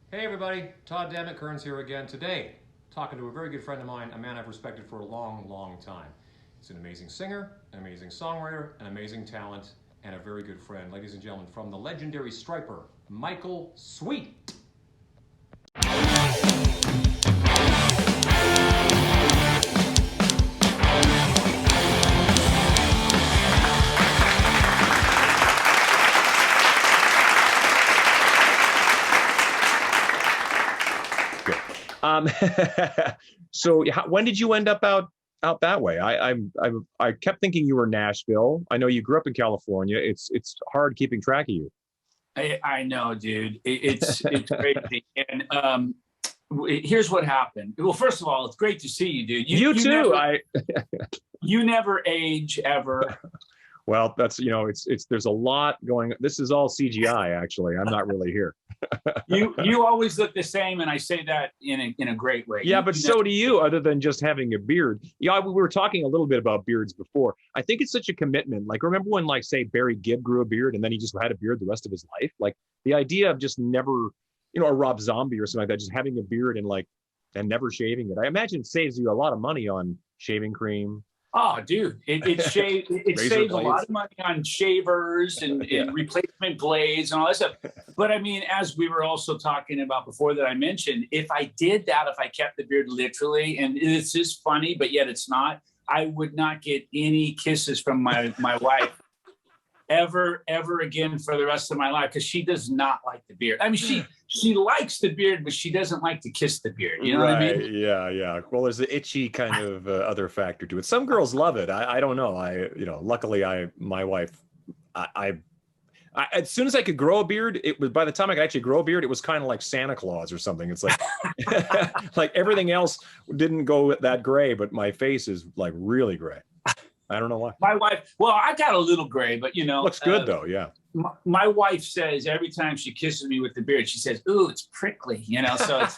Hey everybody, Todd Dammit Kerns here again today, talking to a very good friend of mine, a man I've respected for a long, long time. He's an amazing singer, an amazing songwriter, an amazing talent, and a very good friend. Ladies and gentlemen, from the legendary Stryper, Michael Sweet. Um, when did you end up out that way? I kept thinking you were Nashville. I know you grew up in California. It's hard keeping track of you. I know, dude. It's crazy. And here's what happened. Well, first of all, it's great to see you, dude. You too. You never age ever. Well, that's it's there's a lot going. This is all CGI. Actually, I'm not really here. You always look the same, and I say that in a great way. Yeah, but so do you. Other than just having a beard. Yeah, we were talking a little bit about beards before. I think it's such a commitment. Like, remember when, like, say, Barry Gibb grew a beard and then he just had a beard the rest of his life? Like, the idea of just never, or Rob Zombie or something like that, just having a beard and never shaving it. I imagine it saves you a lot of money on shaving cream. Oh, dude, it saves a lot of money on shavers and replacement blades and all that stuff. But I mean, as we were also talking about before that I mentioned, if I did that, if I kept the beard literally, and it's just funny, but yet it's not, I would not get any kisses from my wife ever again for the rest of my life, because she does not like the beard. I mean, she likes the beard, but she doesn't like to kiss the beard. You know what I mean? Yeah. Well, there's the itchy kind of other factor to it. Some girls love it. I don't know. Luckily, my wife, I as soon as I could grow a beard, it was, by the time I could actually grow a beard, it was kind of like Santa Claus or something. It's like, like everything else didn't go that gray, but my face is like really gray. I don't know why. My wife, well, I got a little gray, but looks good though. Yeah. My wife says every time she kisses me with the beard, she says, "Ooh, it's prickly," so it's,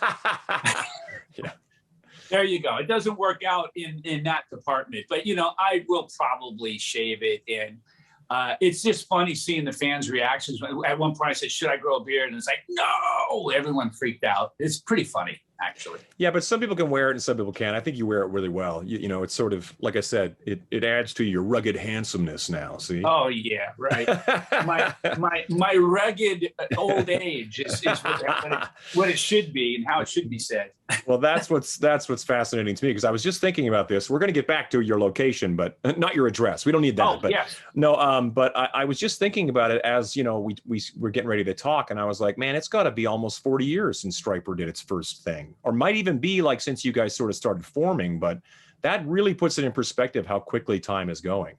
yeah. There you go. It doesn't work out in that department, but I will probably shave it. And it's just funny seeing the fans' reactions. At one point I said, "Should I grow a beard?" And it's like, no, everyone freaked out. It's pretty funny, actually. Yeah, but some people can wear it and some people can't. I think you wear it really well. It's sort of, like I said, it adds to your rugged handsomeness now. See? Oh yeah, right. my rugged old age is what it should be and how it should be said. Well, that's what's fascinating to me, because I was just thinking about this. We're going to get back to your location, but not your address. We don't need that. Oh, but yes. No, but I was just thinking about it as we were getting ready to talk, and I was like, man, it's got to be almost 40 years since Stryper did its first thing, or might even be like since you guys sort of started forming. But that really puts it in perspective how quickly time is going.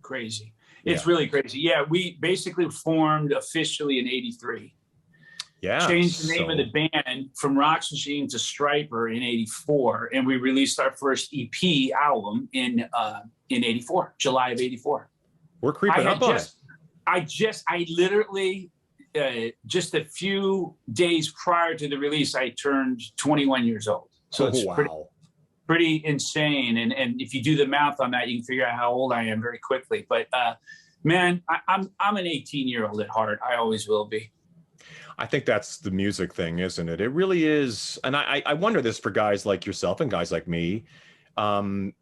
Crazy. It's really crazy. Yeah, we basically formed officially in '83. Yeah. Changed the name of the band from Rocks Machine to Stryper in '84, and we released our first EP album in '84, July of '84. We're creeping up on it. I literally, just a few days prior to the release, I turned 21 years old. So it's pretty insane. And if you do the math on that, you can figure out how old I am very quickly. But man, I'm an 18-year-old at heart. I always will be. I think that's the music thing, isn't it? It really is. And I wonder this for guys like yourself and guys like me. That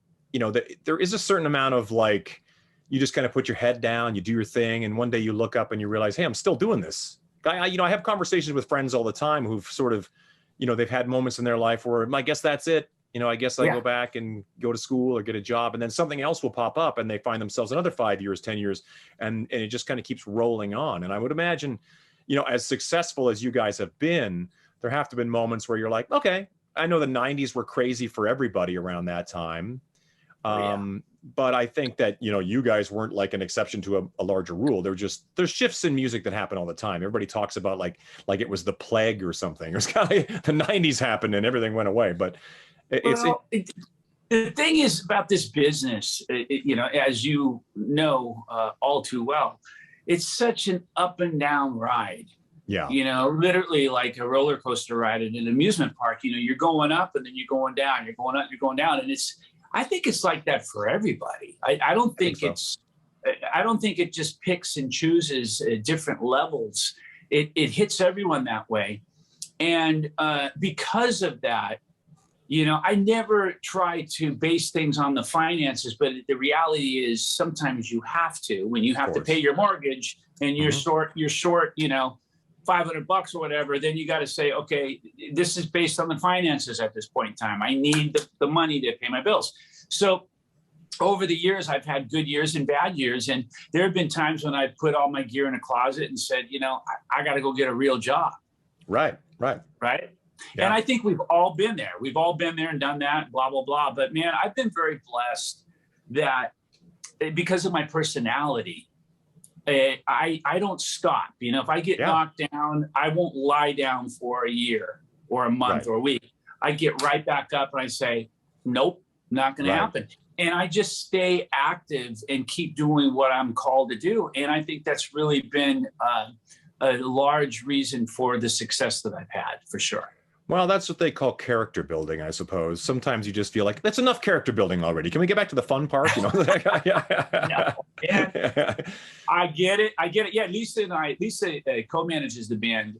there is a certain amount of, like, you just kind of put your head down, you do your thing, and one day you look up and you realize, hey, I'm still doing this. I have conversations with friends all the time who've sort of, they've had moments in their life where I guess that's it. I guess I go back and go to school or get a job, and then something else will pop up and they find themselves another 5 years, 10 years, and it just kind of keeps rolling on. And I would imagine, as successful as you guys have been, there have to have been moments where you're like, okay, I know the 90s were crazy for everybody around that time. But I think that, you guys weren't like an exception to a larger rule. There's shifts in music that happen all the time. Everybody talks about like it was the plague or something. It was kind of like the 90s happened and everything went away. But the thing is about this business, as you know all too well, it's such an up and down ride. Yeah. Literally like a roller coaster ride at an amusement park. You're going up and then you're going down, you're going up, you're going down. And I think it's like that for everybody. I don't think I don't think it just picks and chooses different levels. It hits everyone that way. And because of that, you know, I never try to base things on the finances, but the reality is sometimes you have to, when you have to pay your mortgage and you're short, you know, $500 or whatever, then you got to say, okay, this is based on the finances at this point in time. I need the money to pay my bills. So over the years, I've had good years and bad years. And there have been times when I put all my gear in a closet and said, you know, I got to go get a real job. Right. Yeah. And I think we've all been there. We've all been there and done that, blah, blah, blah. But man, I've been very blessed that because of my personality, I don't stop. You know, if I get knocked down, I won't lie down for a year or a month or a week. I get right back up and I say, nope, not going to happen. And I just stay active and keep doing what I'm called to do. And I think that's really been a large reason for the success that I've had, for sure. Well, that's what they call character building, I suppose. Sometimes you just feel like that's enough character building already. Can we get back to the fun part? You know? No, I get it. Yeah, Lisa co-manages the band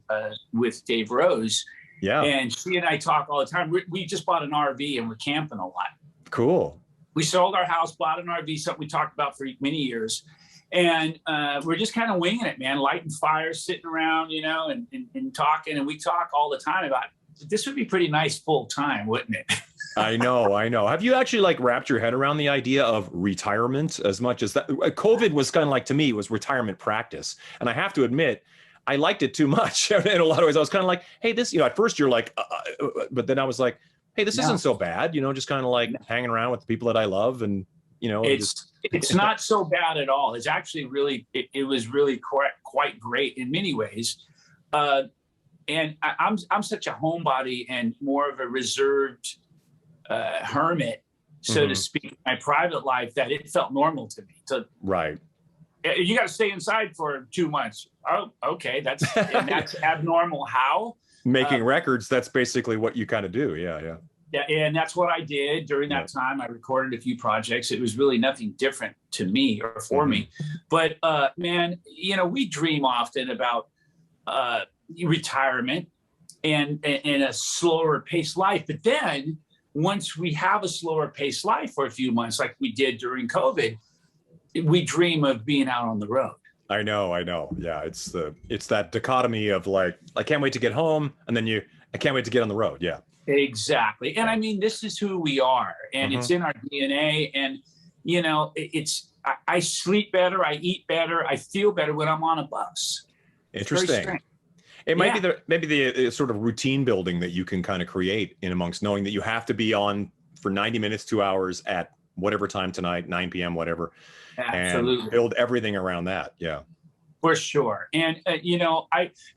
with Dave Rose. Yeah. And she and I talk all the time. We just bought an RV and we're camping a lot. Cool. We sold our house, bought an RV, something we talked about for many years. And we're just kind of winging it, man, lighting fires, sitting around, you know, and talking. And we talk all the time about this would be pretty nice full time, wouldn't it? I know. Have you actually like wrapped your head around the idea of retirement as much as that? COVID was kind of like, to me, it was retirement practice. And I have to admit, I liked it too much in a lot of ways. I was kind of like, hey, this, you know, at first you're like, but then I was like, hey, this isn't so bad, you know, just kind of like hanging around with the people that I love. And, you know, it's not so bad at all. It's actually really, it was really quite great in many ways. And I'm such a homebody and more of a reserved hermit, so to speak, in my private life, that it felt normal to me. So, you got to stay inside for 2 months. Oh, okay. That's abnormal. How? Making records. That's basically what you kind of do. Yeah. Yeah, and that's what I did during that time. I recorded a few projects. It was really nothing different to me or for me. But man, you know, we dream often about retirement and a slower paced life. But then once we have a slower paced life for a few months, like we did during COVID, we dream of being out on the road. I know. Yeah, it's that dichotomy of like, I can't wait to get home, and then I can't wait to get on the road. Yeah. Exactly. And I mean, this is who we are, and it's in our DNA. And, you know, I sleep better, I eat better, I feel better when I'm on a bus. Interesting. It might be maybe the sort of routine building that you can kind of create in amongst knowing that you have to be on for 90 minutes, 2 hours at whatever time tonight, 9 p.m., whatever. Absolutely. And build everything around that. Yeah. For sure. And, you know,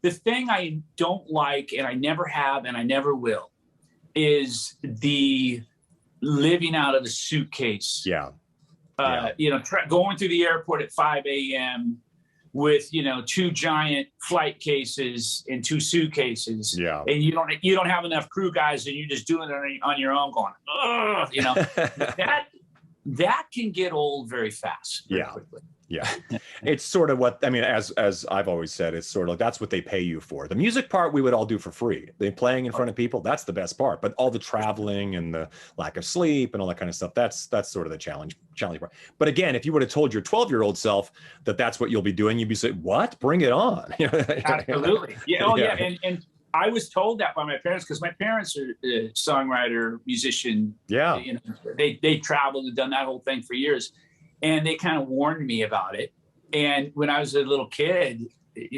the thing I don't like, and I never have, and I never will, is the living out of a suitcase. Yeah. You know, going through the airport at 5 a.m. with, you know, 2 giant flight cases and 2 suitcases. Yeah. And you don't have enough crew guys, and you're just doing it on your own going, ugh, you know, that can get old very fast. Very quickly. Yeah. It's sort of what, I mean, as I've always said, it's sort of like, that's what they pay you for. The music part, we would all do for free. They playing in front of people, that's the best part. But all the traveling and the lack of sleep and all that kind of stuff, that's sort of the challenge part. But again, if you would have told your 12-year-old self that that's what you'll be doing, you'd be saying, what? Bring it on. Absolutely. Yeah. Oh, yeah. And I was told that by my parents, because my parents are a songwriter, musician. Yeah. You know, they traveled and done that whole thing for years. And they kind of warned me about it. And when I was a little kid,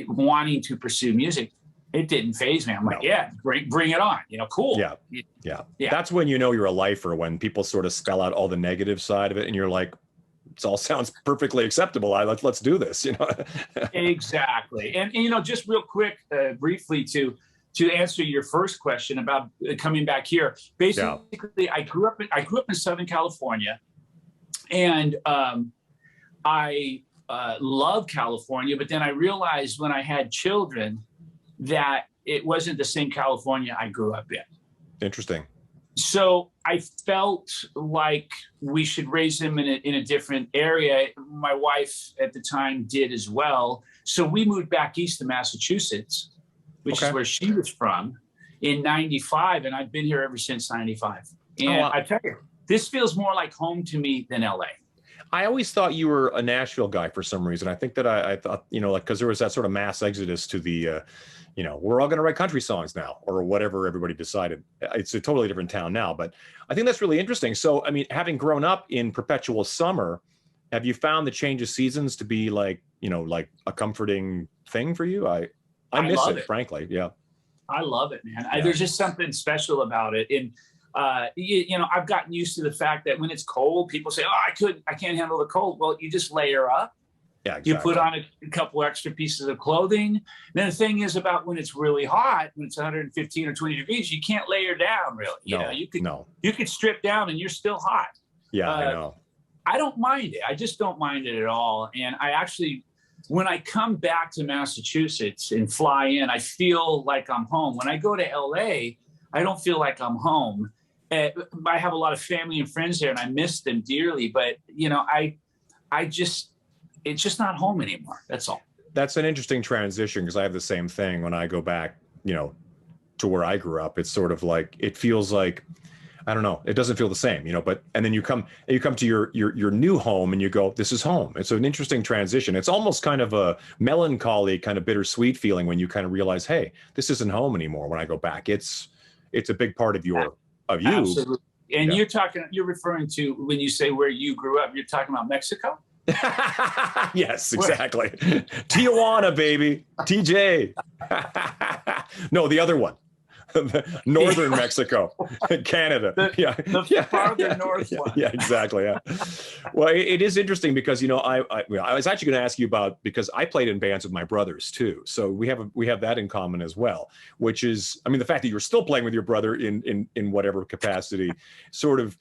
wanting to pursue music, it didn't faze me. I'm like, yeah, bring it on. You know, cool. Yeah. That's when you know you're a lifer, when people sort of spell out all the negative side of it, and you're like, it all sounds perfectly acceptable. Let's do this. You know. Exactly. And you know, just real quick, briefly to answer your first question about coming back here. Basically, I grew up in Southern California. And I love California, but then I realized when I had children that it wasn't the same California I grew up in. Interesting. So I felt like we should raise them in a different area. My wife at the time did as well. So we moved back east to Massachusetts, which is where she was from. in 95, and I've been here ever since 95. And wow. I tell you, this feels more like home to me than LA. I always thought you were a Nashville guy for some reason. I think that I thought, you know, like, because there was that sort of mass exodus to the, you know, we're all going to write country songs now, or whatever everybody decided. It's a totally different town now, but I think that's really interesting. So, I mean, having grown up in perpetual summer, have you found the change of seasons to be like, you know, like a comforting thing for you? I miss it, frankly. Yeah. I love it, man. Yeah. There's just something special about it. And, you know, I've gotten used to the fact that when it's cold, people say, oh, I can't handle the cold. Well, you just layer up. Yeah, exactly. You put on a couple extra pieces of clothing. Then the thing is about when it's really hot, when it's 115 or 20 degrees, you can't layer down really. You know, you could strip down and you're still hot. Yeah, I know. I don't mind it. I just don't mind it at all. And I actually, when I come back to Massachusetts and fly in, I feel like I'm home. When I go to LA, I don't feel like I'm home. I have a lot of family and friends there, and I miss them dearly. But you know, it's just not home anymore. That's all. That's an interesting transition, because I have the same thing when I go back, you know, to where I grew up. It's sort of like, it feels like, I don't know, it doesn't feel the same, you know, but, and then you come to your new home and you go, this is home. It's an interesting transition. It's almost kind of a melancholy, kind of bittersweet feeling when you kind of realize, hey, this isn't home anymore. When I go back, it's a big part of you. Absolutely. And you're referring to, when you say where you grew up, you're talking about Mexico? Yes, exactly. Tijuana, baby. TJ. No, the other one. Northern Mexico, Canada. The farther north one. Yeah, exactly. Yeah. Well, it is interesting because, you know, I was actually going to ask you about, because I played in bands with my brothers too. So we have that in common as well, which is, I mean, the fact that you're still playing with your brother in whatever capacity, sort of,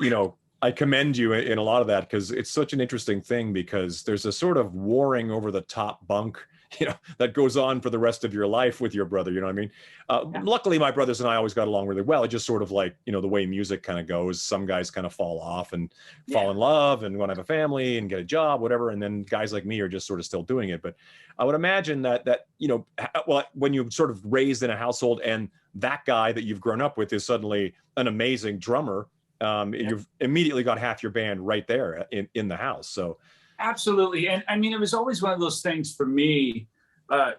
you know, I commend you in a lot of that, because it's such an interesting thing, because there's a sort of warring over the top bunk, you know, that goes on for the rest of your life with your brother. You know what I mean? Luckily, my brothers and I always got along really well. It just sort of like, you know, the way music kind of goes, some guys kind of fall off and fall in love and want to have a family and get a job, whatever. And then guys like me are just sort of still doing it. But I would imagine that, you know, well, when you're sort of raised in a household and that guy that you've grown up with is suddenly an amazing drummer, you've immediately got half your band right there in the house. So absolutely. And I mean, it was always one of those things for me.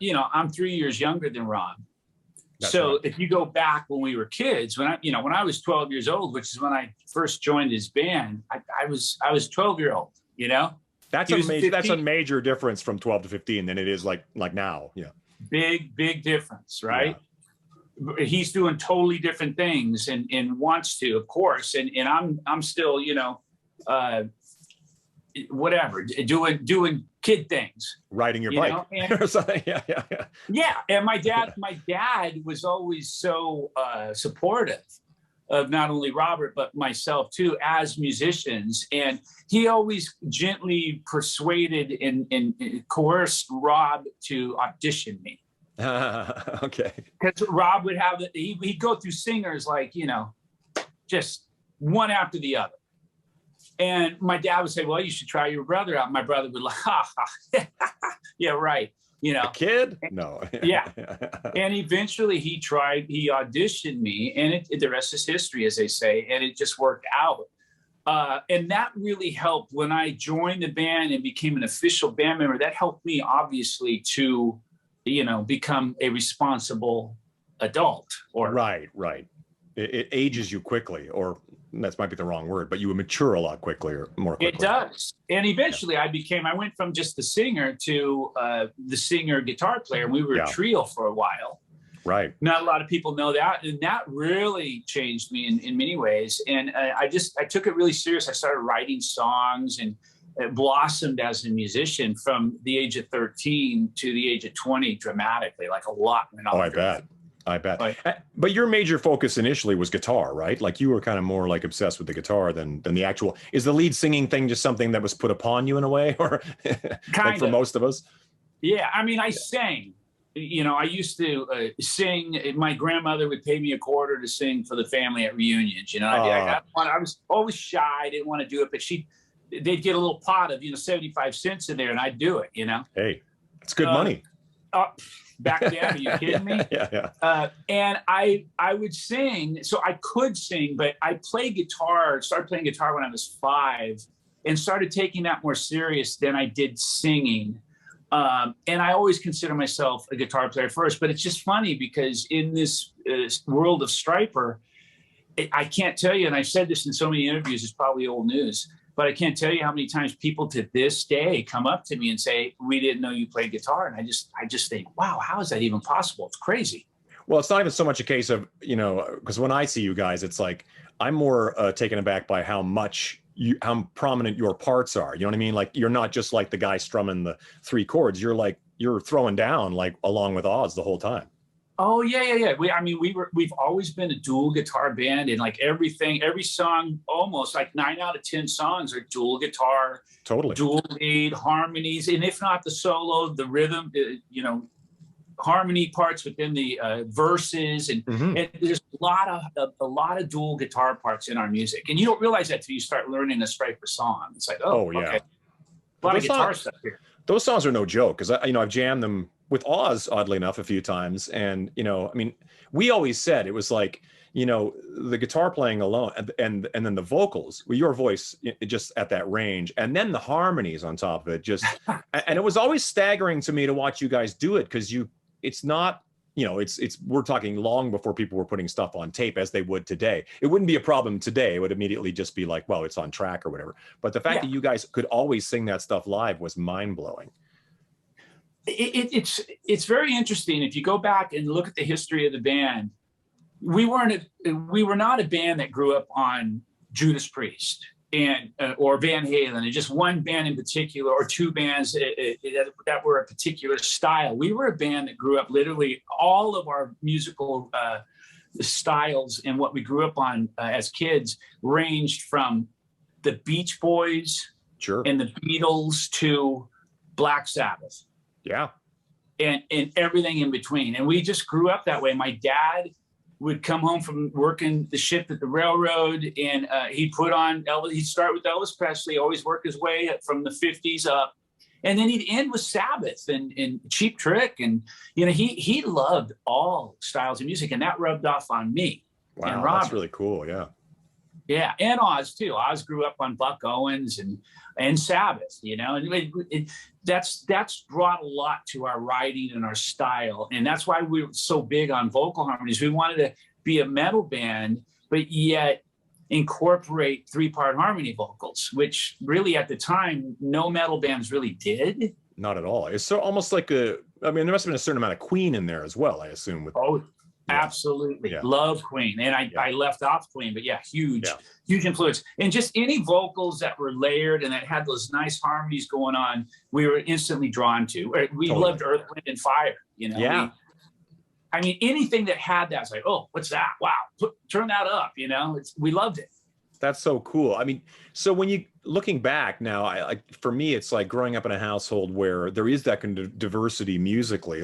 You know, I'm 3 years younger than Rob. So if you go back when we were kids, when I was 12 years old, which is when I first joined his band, I was 12-year-old, you know? That's a major difference from 12 to 15 than it is like now. Yeah. Big difference, right? Yeah. He's doing totally different things and wants to, of course. And I'm still, you know, whatever, doing kid things, riding your bike or something. Yeah. And my dad was always so supportive of not only Robert but myself too as musicians, and he always gently persuaded and coerced Rob to audition me. Okay. Because Rob would have he'd go through singers like, you know, just one after the other. And my dad would say, well, you should try your brother out. My brother would like, yeah, right. You know, a kid? No. Yeah. And eventually he auditioned me, and the rest is history, as they say, and it just worked out. And that really helped when I joined the band and became an official band member. That helped me, obviously, to, you know, become a responsible adult. Or right. It ages you quickly, or that might be the wrong word, but you would mature a lot quickly or more quickly. It does. And eventually I went from just the singer to the singer guitar player. We were a trio for a while. Right. Not a lot of people know that. And that really changed me in many ways. And I took it really serious. I started writing songs and blossomed as a musician from the age of 13 to the age of 20 dramatically, like a lot. Oh, I bet. But your major focus initially was guitar, right? Like you were kind of more like obsessed with the guitar than the actual. Is the lead singing thing just something that was put upon you in a way, or like for most of us? Yeah, I mean, I sang. You know, I used to sing. My grandmother would pay me $1 to sing for the family at reunions. You know, I was always shy. I didn't want to do it, but they'd get a little pot of 75 cents in there, and I'd do it. You know. Hey, it's good money. Back then, are you kidding me? Yeah. And I would sing, so I could sing, but I started playing guitar when I was 5 and started taking that more serious than I did singing. And I always consider myself a guitar player first, but it's just funny because in this world of Stryper, I can't tell you, and I've said this in so many interviews, it's probably old news, but I can't tell you how many times people to this day come up to me and say, we didn't know you played guitar. And I just think, wow, how is that even possible? It's crazy. Well, it's not even so much a case of, because when I see you guys, it's like, I'm more taken aback by how prominent your parts are. You know what I mean? Like, you're not just like the guy strumming the 3 chords. You're throwing down like along with Oz the whole time. Oh yeah. We've always been a dual guitar band, and like every song, almost like 9 out of 10 songs are dual guitar, totally dual lead, harmonies, and if not the solo, the rhythm, harmony parts within the verses, and there's a lot of dual guitar parts in our music, and you don't realize that till you start learning a Stryper song. It's like, oh yeah, okay. A lot of guitar stuff here. Those songs are no joke, because I've jammed them with Oz, oddly enough, a few times. And, we always said it was like, the guitar playing alone and then the vocals, your voice just at that range, and then the harmonies on top of it, just, and it was always staggering to me to watch you guys do it. Cause it's not, we're talking long before people were putting stuff on tape as they would today. It wouldn't be a problem today. It would immediately just be like, well, it's on track or whatever. But the fact that you guys could always sing that stuff live was mind blowing. It's very interesting. If you go back and look at the history of the band, we were not a band that grew up on Judas Priest and or Van Halen, and just one band in particular, or 2 bands that were a particular style. We were a band that grew up, literally all of our musical styles and what we grew up on as kids ranged from the Beach Boys and the Beatles to Black Sabbath. Yeah. And everything in between. And we just grew up that way. My dad would come home from working the shift at the railroad, and he'd put on Elvis. He'd start with Elvis Presley, always work his way from the 50s up. And then he'd end with Sabbath and Cheap Trick. And, he loved all styles of music, and that rubbed off on me. Wow, and Robert. That's really cool. Yeah. Yeah, and Oz too. Oz grew up on Buck Owens and Sabbath, and that's brought a lot to our writing and our style, and that's why we were so big on vocal harmonies. We wanted to be a metal band, but yet incorporate 3-part harmony vocals, which really at the time no metal bands really did. Not at all. It's so almost like there must have been a certain amount of Queen in there as well, I assume. Absolutely. Yeah. Love Queen. And I left off Queen, but huge influence. And just any vocals that were layered and that had those nice harmonies going on, we were instantly drawn to. We loved Earth, Wind, and Fire, Yeah. Anything that had that, it's like, oh, what's that? Wow. Turn that up, we loved it. That's so cool. So when you looking back now, for me, it's like growing up in a household where there is that kind of diversity musically,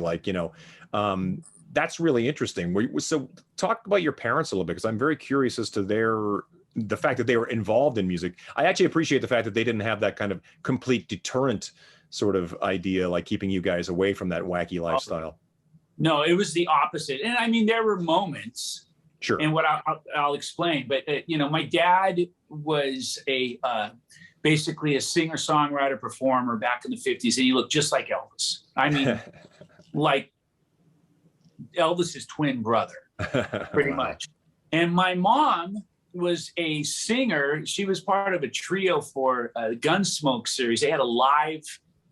that's really interesting. So talk about your parents a little bit, because I'm very curious as to the fact that they were involved in music. I actually appreciate the fact that they didn't have that kind of complete deterrent sort of idea, like keeping you guys away from that wacky lifestyle. No, it was the opposite. And there were moments. Sure. And what I'll explain. But, my dad was basically a singer-songwriter performer back in the 50s, and he looked just like Elvis. Like Elvis's twin brother, pretty much. And my mom was a singer. She was part of a trio for a Gunsmoke series. They had a live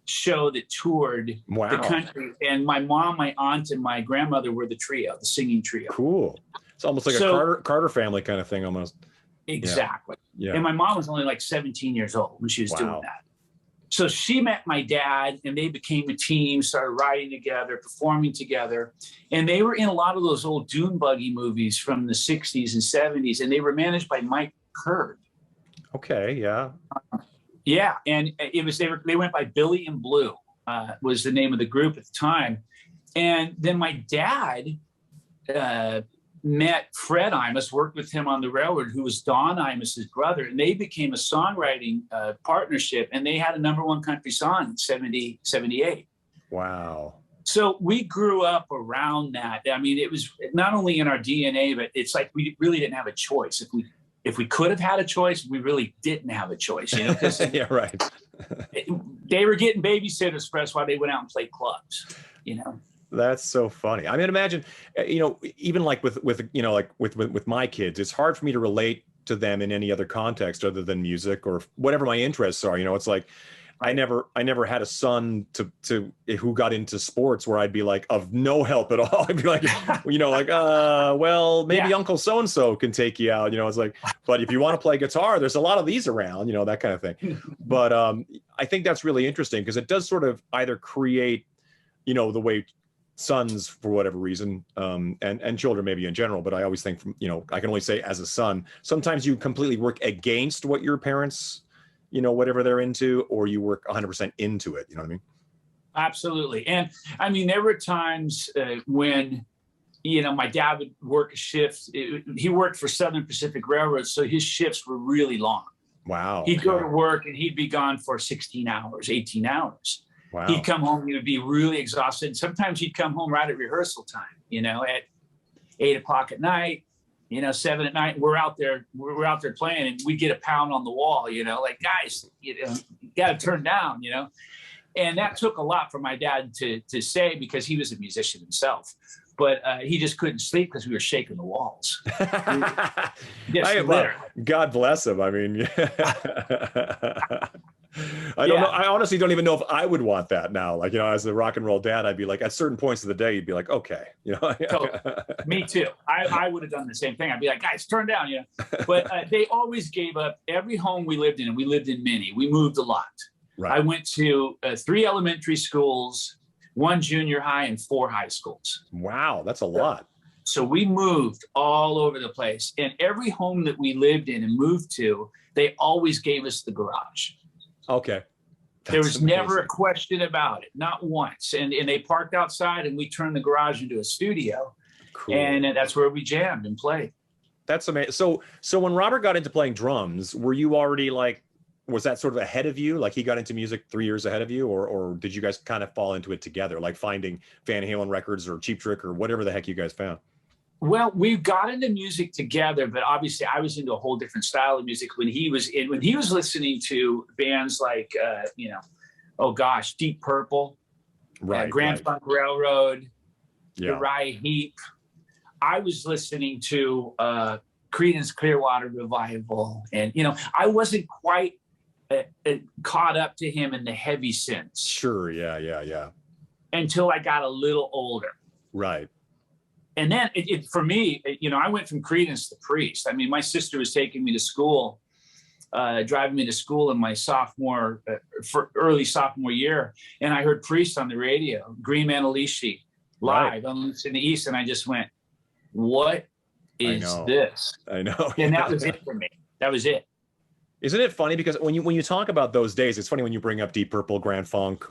show that toured the country. And my mom, my aunt, and my grandmother were the trio, the singing trio. Cool. It's almost like a Carter family kind of thing almost. Exactly. Yeah. And my mom was only like 17 years old when she was doing that. So she met my dad, and they became a team, started writing together, performing together. And they were in a lot of those old dune buggy movies from the 60s and 70s, and they were managed by Mike Curd. Okay, yeah. Yeah, and they went by Billy and Blue, was the name of the group at the time. And then my dad met Fred Imus, worked with him on the railroad, who was Don Imus's brother, and they became a songwriting partnership, and they had a #1 country song in 78. Wow. So we grew up around that. I mean, it was not only in our DNA, but it's like we really didn't have a choice. If we could have had a choice, we really didn't have a choice, you know, because yeah, right. they were getting babysitters for us while they went out and played clubs, you know. That's so funny. I mean, imagine, you know, even like with you know, like with my kids, it's hard for me to relate to them in any other context other than music or whatever my interests are. You know, it's like I never had a son to who got into sports where I'd be like of no help at all. I'd be like, you know, like, well, maybe Uncle so-and-so can take you out. You know, it's like, but if you want to play guitar, there's a lot of these around, you know, that kind of thing. But I think that's really interesting because it does sort of either create, you know, the way sons, for whatever reason, and children maybe in general, but I always think, you know, I can only say as a son, sometimes you completely work against what your parents, you know, whatever they're into, or you work 100% into it. You know what I mean? Absolutely. And I mean, there were times when, you know, my dad would work a shift. He worked for Southern Pacific Railroad, so his shifts were really long. Wow. He'd go to work and he'd be gone for 16 hours, 18 hours. Wow. He'd come home, he would be really exhausted. Sometimes he'd come home right at rehearsal time, you know, at 8 o'clock at night, you know, 7 at night. We're out there playing, and we get a pound on the wall, you know, like, guys, you know, you got to turn down, you know. And that took a lot for my dad to say, because he was a musician himself. But he just couldn't sleep because we were shaking the walls. God bless him. I mean, I don't know. I honestly don't even know if I would want that now. Like, you know, as a rock and roll dad, I'd be like, at certain points of the day, you'd be like, okay, you know. Totally. Me too. I would have done the same thing. I'd be like, guys, turn down, you know. But they always gave up every home we lived in, and we lived in many. We moved a lot. Right. I went to 3 elementary schools, 1 junior high, and 4 high schools. Wow, that's a lot. So we moved all over the place. And every home that we lived in and moved to, they always gave us the garage. Okay. There was never a question about it, not once. And they parked outside, and we turned the garage into a studio. Cool. And that's where we jammed and played. That's amazing. So when Robert got into playing drums, were you already like, was that sort of ahead of you? Like he got into music 3 years ahead of you, or did you guys kind of fall into it together, like finding Van Halen records or Cheap Trick or whatever the heck you guys found? Well, we got into music together, but obviously I was into a whole different style of music when he was listening to bands like, you know, oh gosh, Deep Purple, Grand Funk Railroad, Uriah Heep. I was listening to Creedence Clearwater Revival, and you know, I wasn't quite caught up to him in the heavy synths. Sure, yeah. Until I got a little older. Right. And then for me, you know, I went from Creedence to Priest. I mean, my sister was taking me to school, driving me to school in my early sophomore year. And I heard Priest on the radio, Green Manalishi, live on in the East. And I just went, what is this? I know. And that was it for me. That was it. Isn't it funny? Because when you talk about those days, it's funny when you bring up Deep Purple, Grand Funk.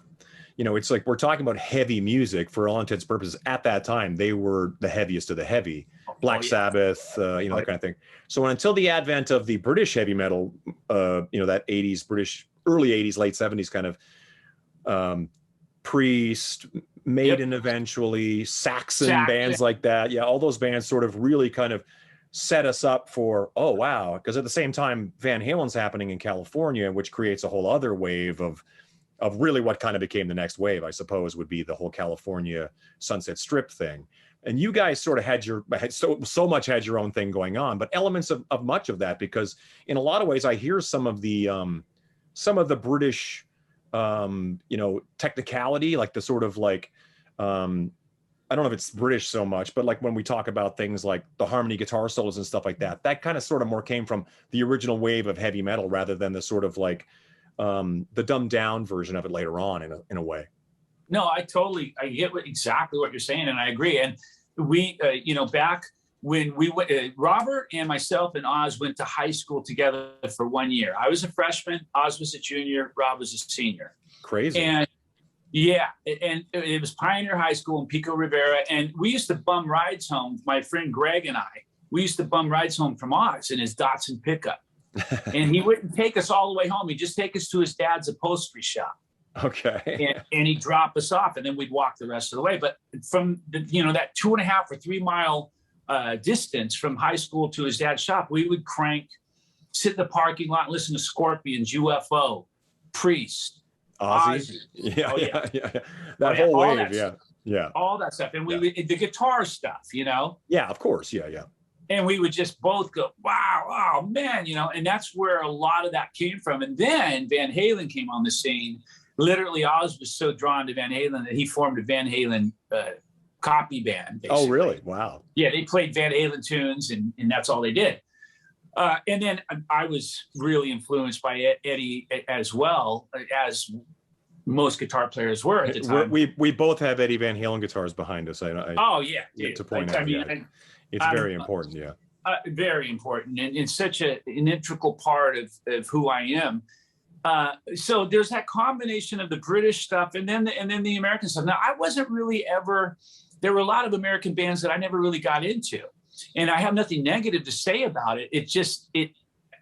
You know, it's like we're talking about heavy music for all intents and purposes. At that time, they were the heaviest of the heavy. Black Sabbath, you know, that kind of thing. So until the advent of the British heavy metal, you know, that 80s British, early 80s, late 70s kind of Priest, Maiden eventually, Saxon bands like that. Yeah, all those bands sort of really kind of set us up for, oh, wow. Because at the same time, Van Halen's happening in California, which creates a whole other wave of really what kind of became the next wave, I suppose, would be the whole California Sunset Strip thing. And you guys sort of had so much had your own thing going on, but elements of much of that, because in a lot of ways I hear some of the British, you know, technicality, like the sort of like, I don't know if it's British so much, but like when we talk about things like the harmony guitar solos and stuff like that, that kind of sort of more came from the original wave of heavy metal rather than the sort of like, the dumbed down version of it later on in a way. No, I get exactly what you're saying. And I agree. And we, you know, back when we went, Robert and myself and Oz went to high school together for 1 year. I was a freshman, Oz was a junior, Rob was a senior. Crazy. And yeah, and it was Pioneer High School in Pico Rivera. And we used to bum rides home, my friend Greg and I, we used to bum rides home from Oz in his Datsun pickup. And he wouldn't take us all the way home. He'd just take us to his dad's upholstery shop. Okay. and he'd drop us off, and then we'd walk the rest of the way. But from that 2.5 or 3 mile distance from high school to his dad's shop, we would sit in the parking lot and listen to Scorpions, UFO, Priest, Ozzy. Yeah. That whole wave. Yeah. All that stuff. And the guitar stuff, Yeah, of course. Yeah. And we would just both go, wow, oh man, and that's where a lot of that came from. And then Van Halen came on the scene. Literally, Oz was so drawn to Van Halen that he formed a Van Halen copy band. Basically. Oh, really? Wow. Yeah, they played Van Halen tunes, and that's all they did. And then I was really influenced by Eddie as well, as most guitar players were at the time. We both have Eddie Van Halen guitars behind us. Oh yeah, to point out. It's very important. Yeah, very important, and it's such an integral part of who I am. So there's that combination of the British stuff and then the American stuff. Now I wasn't really ever. There were a lot of American bands that I never really got into, and I have nothing negative to say about it.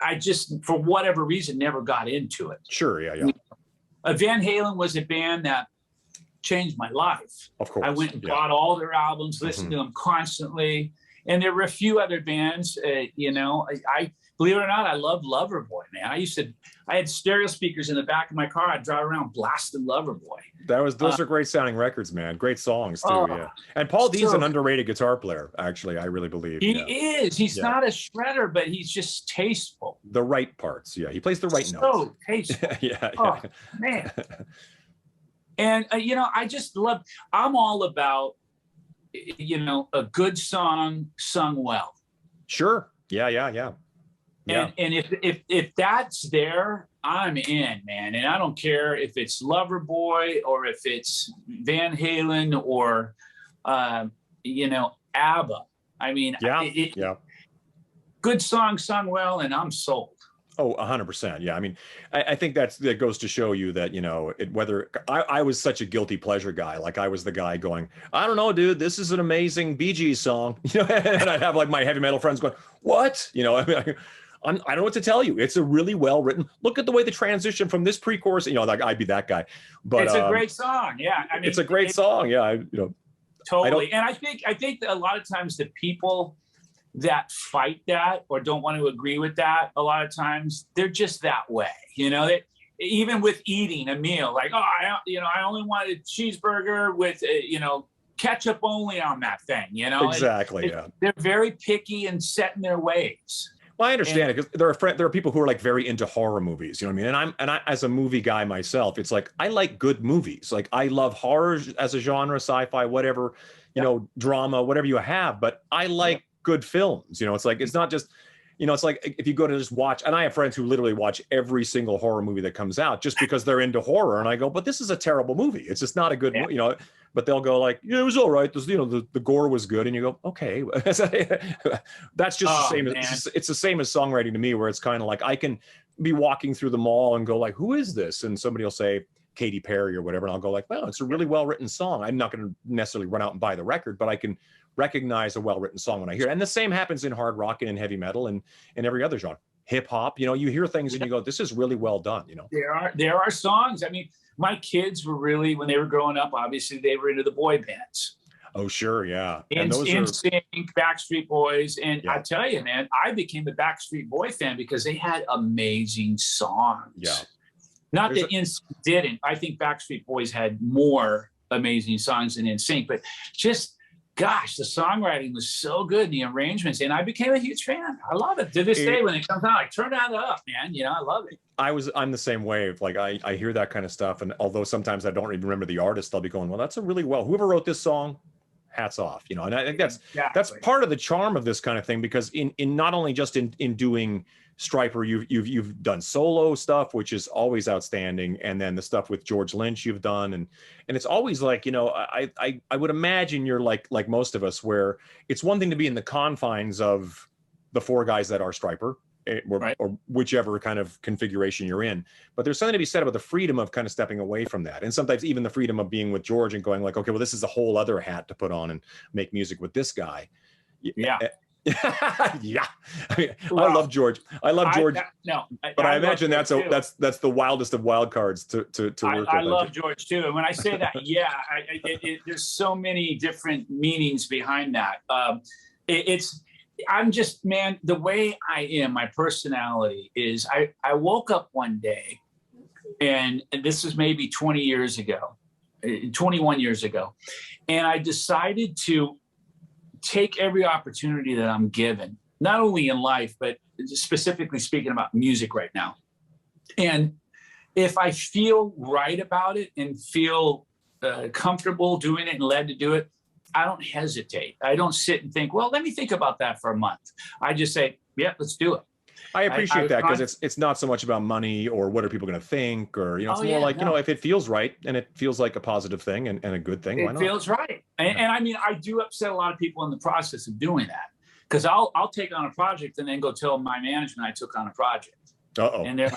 I just for whatever reason never got into it. Sure, yeah. Van Halen was a band that changed my life. Of course, I went and bought all their albums, listened to them constantly, and there were a few other bands. I believe it or not, I love Loverboy, man. I had stereo speakers in the back of my car. I'd drive around blasting Loverboy. Those are great sounding records, man. Great songs too, yeah. And Paul Dean's an underrated guitar player, actually, I really believe. He is. He's not a shredder, but he's just tasteful. The right parts, yeah. He plays the right notes. So tasteful. Yeah. Oh, man. And, I just I'm all about, a good song sung well. Sure. Yeah. And if that's there, I'm in, man. And I don't care if it's Loverboy or if it's Van Halen or, ABBA. I mean, good song sung well, and I'm sold. Oh, 100%. Yeah. I mean, I think that goes to show you that, whether I was such a guilty pleasure guy, like I was the guy going, I don't know, dude, this is an amazing Bee Gees song, and I'd have like my heavy metal friends going, what? I don't know what to tell you. It's a really well written. Look at the way the transition from this pre-chorus, like I'd be that guy. But it's a great song. Yeah. I mean, it's a great song. Yeah. Totally. And I think that a lot of times the people that fight that or don't want to agree with that, a lot of times they're just that way. Even with eating a meal, like, I only want a cheeseburger with, ketchup only on that thing, Exactly. Yeah. They're very picky and set in their ways. Well, I understand it because there are people who are like very into horror movies, you know what I mean? And I as a movie guy myself, it's like I like good movies. Like I love horror as a genre, sci-fi, whatever, drama, whatever you have. But I like good films. It's like it's not just, it's like if you go to just watch, and I have friends who literally watch every single horror movie that comes out just because they're into horror. And I go, but this is a terrible movie. It's just not a good, but they'll go like, it was all right. The gore was good. And you go, okay. That's just the same. It's the same as songwriting to me, where it's kind of like, I can be walking through the mall and go like, who is this? And somebody will say Katy Perry or whatever. And I'll go like, well, it's a really well-written song. I'm not going to necessarily run out and buy the record, but I can recognize a well-written song when I hear it. And the same happens in hard rock and in heavy metal and in every other genre. Hip hop, you hear things and you go, this is really well done. There are songs. I mean, my kids were really, when they were growing up, obviously they were into the boy bands. Oh, sure. Yeah. And those NSYNC, Backstreet Boys. And I tell you, man, I became a Backstreet Boy fan because they had amazing songs. Yeah. Not that NSYNC didn't. I think Backstreet Boys had more amazing songs than NSYNC, but just, gosh, the songwriting was so good, and the arrangements, and I became a huge fan. I love it. To this day, when it comes out, I turn that up, man. I love it. I'm the same way. Like I hear that kind of stuff, and although sometimes I don't even remember the artist, I'll be going, well, that's whoever wrote this song, hats off. And I think that's part of the charm of this kind of thing, because in not only just in doing Stryper, you've done solo stuff, which is always outstanding, and then the stuff with George Lynch you've done, and it's always like, I would imagine you're like most of us, where it's one thing to be in the confines of the four guys that are Stryper, or whichever kind of configuration you're in, but there's something to be said about the freedom of kind of stepping away from that, and sometimes even the freedom of being with George and going like, okay, well, this is a whole other hat to put on and make music with this guy. Yeah. Yeah, I mean, Well, I love George. I love George, but I imagine that's that's the wildest of wild cards to work with. I love George too, and when I say that, yeah, there's so many different meanings behind that. I'm just, man, the way I am, my personality is, I woke up one day, and this is maybe 20 years ago, 21 years ago, and I decided to take every opportunity that I'm given, not only in life, but specifically speaking about music right now. And if I feel right about it and feel comfortable doing it and led to do it, I don't hesitate. I don't sit and think, well, let me think about that for a month. I just say, yeah, let's do it. I appreciate that, because it's not so much about money or what are people going to think, or, it's more like, if it feels right and it feels like a positive thing and a good thing, why not? It feels right. And I mean, I do upset a lot of people in the process of doing that, because I'll take on a project and then go tell my management I took on a project. And they're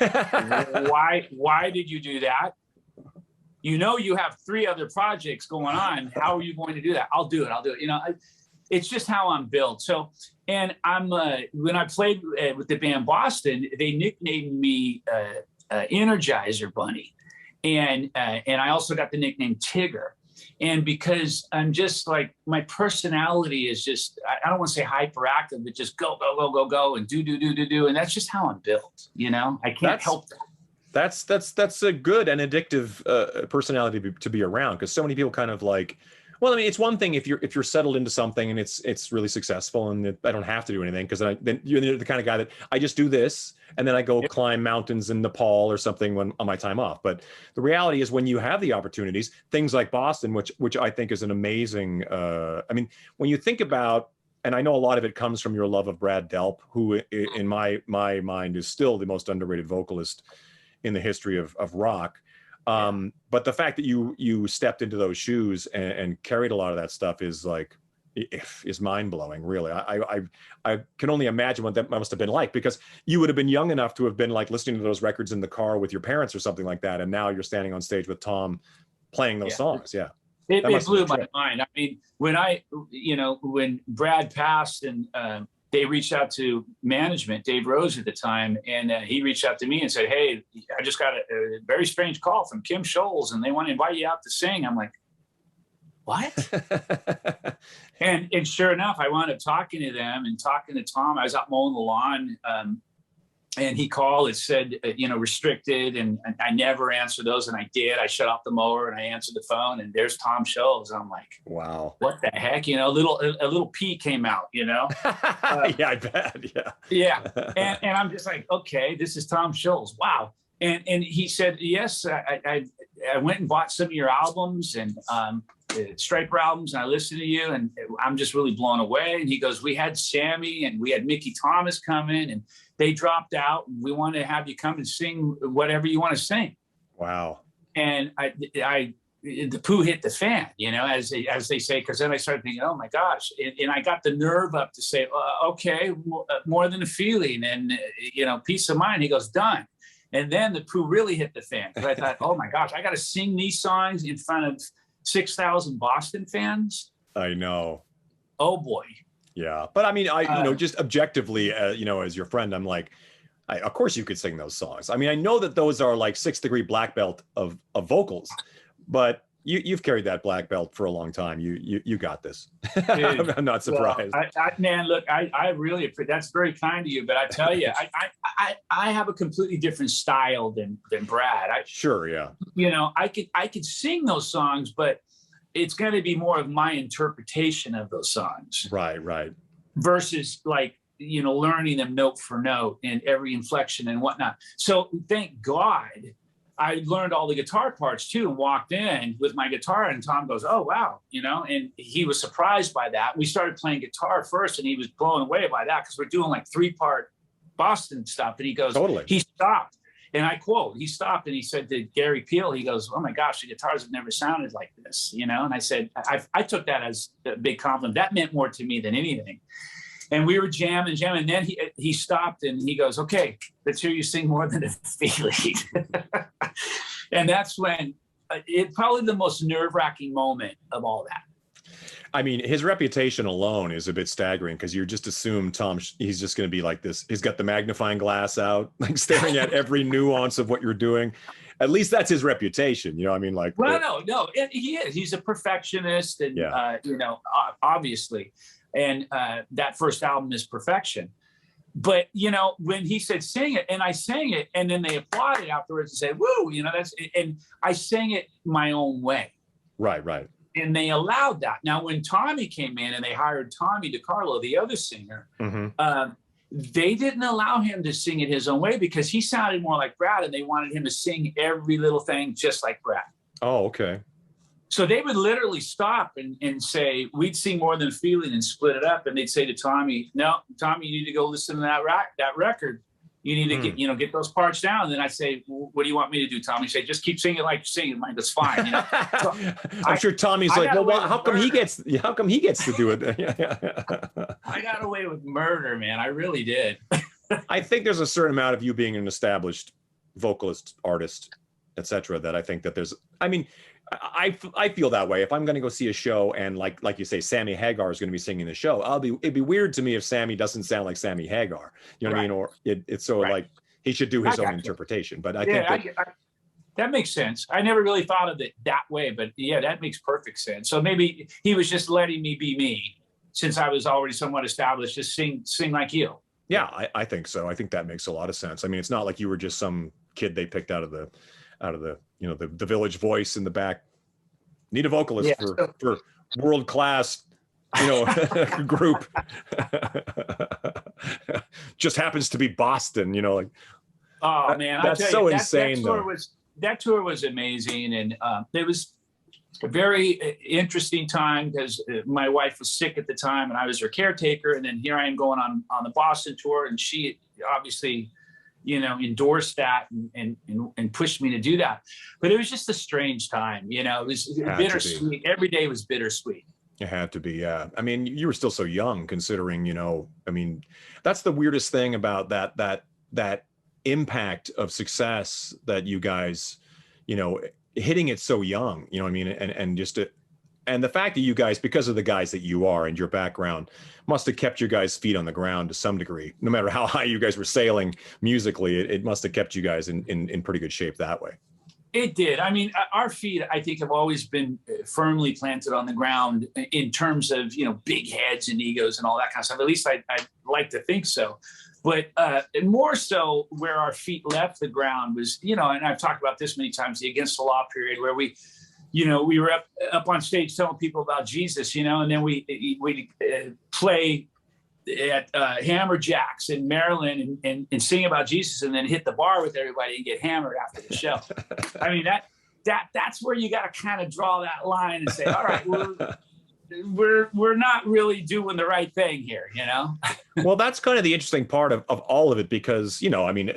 like, why did you do that? You have 3 other projects going on. How are you going to do that? I'll do it. It's just how I'm built. So, and I'm when I played with the band Boston, they nicknamed me Energizer Bunny, and I also got the nickname Tigger. And because I'm just like, my personality is just, I don't want to say hyperactive, but just go and do. And that's just how I'm built. I can't help that. That's a good and addictive personality to be around, because so many people kind of like, well, I mean, it's one thing if you're settled into something and it's really successful and I don't have to do anything, because then you're the kind of guy that I just do this and then I go climb mountains in Nepal or something on my time off. But the reality is, when you have the opportunities, things like Boston, which I think is an amazing, I mean, when you think about, and I know a lot of it comes from your love of Brad Delp, who in my mind is still the most underrated vocalist in the history of rock. But the fact that you stepped into those shoes and carried a lot of that stuff is mind blowing. Really, I can only imagine what that must have been like, because you would have been young enough to have been like listening to those records in the car with your parents or something like that, and now you're standing on stage with Tom playing those songs. Yeah, it blew my mind. I mean, when Brad passed and they reached out to management, Dave Rose at the time, and he reached out to me and said, hey, I just got a very strange call from Kim Scholes, and they want to invite you out to sing. I'm like, what? and sure enough, I wound up talking to them and talking to Tom. I was out mowing the lawn, and he called and said, restricted, and I never answered those, and I did. I shut off the mower and I answered the phone, and there's Tom Scholes. I'm like, wow, what the heck? A little pea came out, Yeah, I bet. Yeah. And I'm just like, okay, this is Tom Scholes. Wow. And he said, yes, I went and bought some of your albums and Stryper albums, and I listened to you, and I'm just really blown away. And he goes, we had Sammy and we had Mickey Thomas come in, and they dropped out, and we want to have you come and sing whatever you want to sing. Wow. And the poo hit the fan, as they say, because then I started thinking, oh my gosh. And I got the nerve up to say, okay, more than a feeling, and, peace of mind. He goes, done. And then the poo really hit the fan, because I thought, oh my gosh, I got to sing these songs in front of 6,000 Boston fans. I know. Oh boy. Yeah. But I mean, just objectively, as your friend, I'm like, of course you could sing those songs. I mean, I know that those are like 6th degree black belt of vocals, but you've carried that black belt for a long time. You got this. Dude, I'm not surprised. Well, man, look, I really appreciate, that's very kind of you, but I tell you, I have a completely different style than Brad. Sure, yeah. I could sing those songs, but it's going to be more of my interpretation of those songs. Right. Versus learning them note for note and every inflection and whatnot. So thank God I learned all the guitar parts too, and walked in with my guitar, and Tom goes, oh, wow. And he was surprised by that. We started playing guitar first, and he was blown away by that, because we're doing like 3-part Boston stuff. And he goes, totally. He stopped. And I quote, he stopped and he said to Gary Peel, he goes, oh my gosh, the guitars have never sounded like this, And I said, I took that as a big compliment. That meant more to me than anything. And we were jamming. And then he stopped and he goes, okay, let's hear you sing More Than a Feeling. And that's when probably the most nerve-wracking moment of all that. I mean, his reputation alone is a bit staggering because you just assume he's just going to be like this. He's got the magnifying glass out, like staring at every nuance of what you're doing. At least that's his reputation. You know, I mean, like. Well, no, he is. He's a perfectionist, and you know, obviously, and that first album is perfection. But you know, when he said sing it, and I sang it, and then they applauded afterwards and said, "Woo!" You know, and I sang it my own way. Right, right. And they allowed that. Now, when Tommy came in and they hired Tommy DiCarlo, the other singer, they didn't allow him to sing it his own way because he sounded more like Brad, and they wanted him to sing every little thing just like Brad. Oh, okay. So they would literally stop and say, we'd sing More Than Feeling and split it up. And they'd say to Tommy, no, Tommy, you need to go listen to that record. You need to get those parts down. And then I say, what do you want me to do, Tommy? He'd say, just keep singing like you're singing. Mine, that's fine. You know? So I'm sure Tommy's like, well, how come he gets to do it? I got away with murder, man. I really did. I think there's a certain amount of you being an established vocalist, artist, etc. that I think that there's, I mean, I feel that way. If I'm going to go see a show and like you say, Sammy Hagar is going to be singing the show, it'd be weird to me if Sammy doesn't sound like Sammy Hagar. You know what I mean? Or it's so like he should do his own interpretation. But I think that makes sense. I never really thought of it that way, but yeah, that makes perfect sense. So maybe he was just letting me be me since I was already somewhat established. Just sing like you. Yeah, I think so. I think that makes a lot of sense. I mean, it's not like you were just some kid they picked out of the you know, the Village Voice in the back. Need a vocalist for world class, you know, group. Just happens to be Boston, you know, like. Oh man, that's so insane. That tour was amazing, and it was a very interesting time because my wife was sick at the time, and I was her caretaker. And then here I am going on the Boston tour, and she obviously, you know, endorsed that and pushed me to do that. But it was just a strange time, you know. It was bittersweet. Every day was bittersweet. It had to be, yeah. I mean, you were still so young, considering, you know. I mean, that's the weirdest thing about that impact of success that you guys, you know, hitting it so young. You know what I mean? And the fact that you guys, because of the guys that you are and your background, must have kept your guys' feet on the ground to some degree. No matter how high you guys were sailing musically, it must have kept you guys in pretty good shape that way. It did. I mean, our feet, I think, have always been firmly planted on the ground in terms of, you know, big heads and egos and all that kind of stuff. At least I like to think so. But more so where our feet left the ground was, you know, and I've talked about this many times, the Against the Law period, where we were up on stage telling people about Jesus, you know, and then we play at Hammer Jacks in Maryland and sing about Jesus, and then hit the bar with everybody and get hammered after the show. I mean, that's where you got to kind of draw that line and say, all right, we're not really doing the right thing here, you know? Well, that's kind of the interesting part of all of it, because, you know, I mean,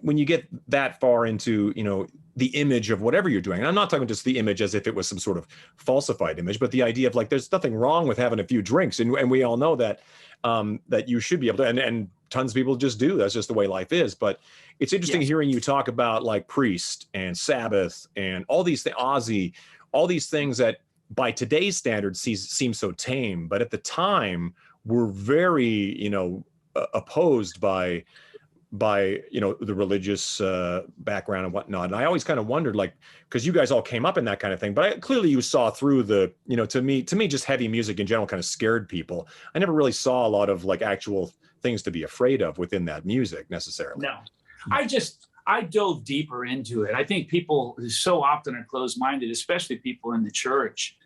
when you get that far into, you know, the image of whatever you're doing, and I'm not talking just the image as if it was some sort of falsified image, but the idea of like, there's nothing wrong with having a few drinks. And we all know that, that you should be able to, and tons of people just do. That's just the way life is. But it's interesting hearing you talk about like Priest and Sabbath and all these things, Ozzy, all these things that by today's standards seem so tame, but at the time were very, you know, opposed by, you know, the religious background and whatnot. And I always kind of wondered, like, because you guys all came up in that kind of thing, but clearly you saw through the, you know, to me, just heavy music in general kind of scared people. I never really saw a lot of like actual things to be afraid of within that music necessarily. No, I dove deeper into it. I think people so often are closed-minded, especially people in the church.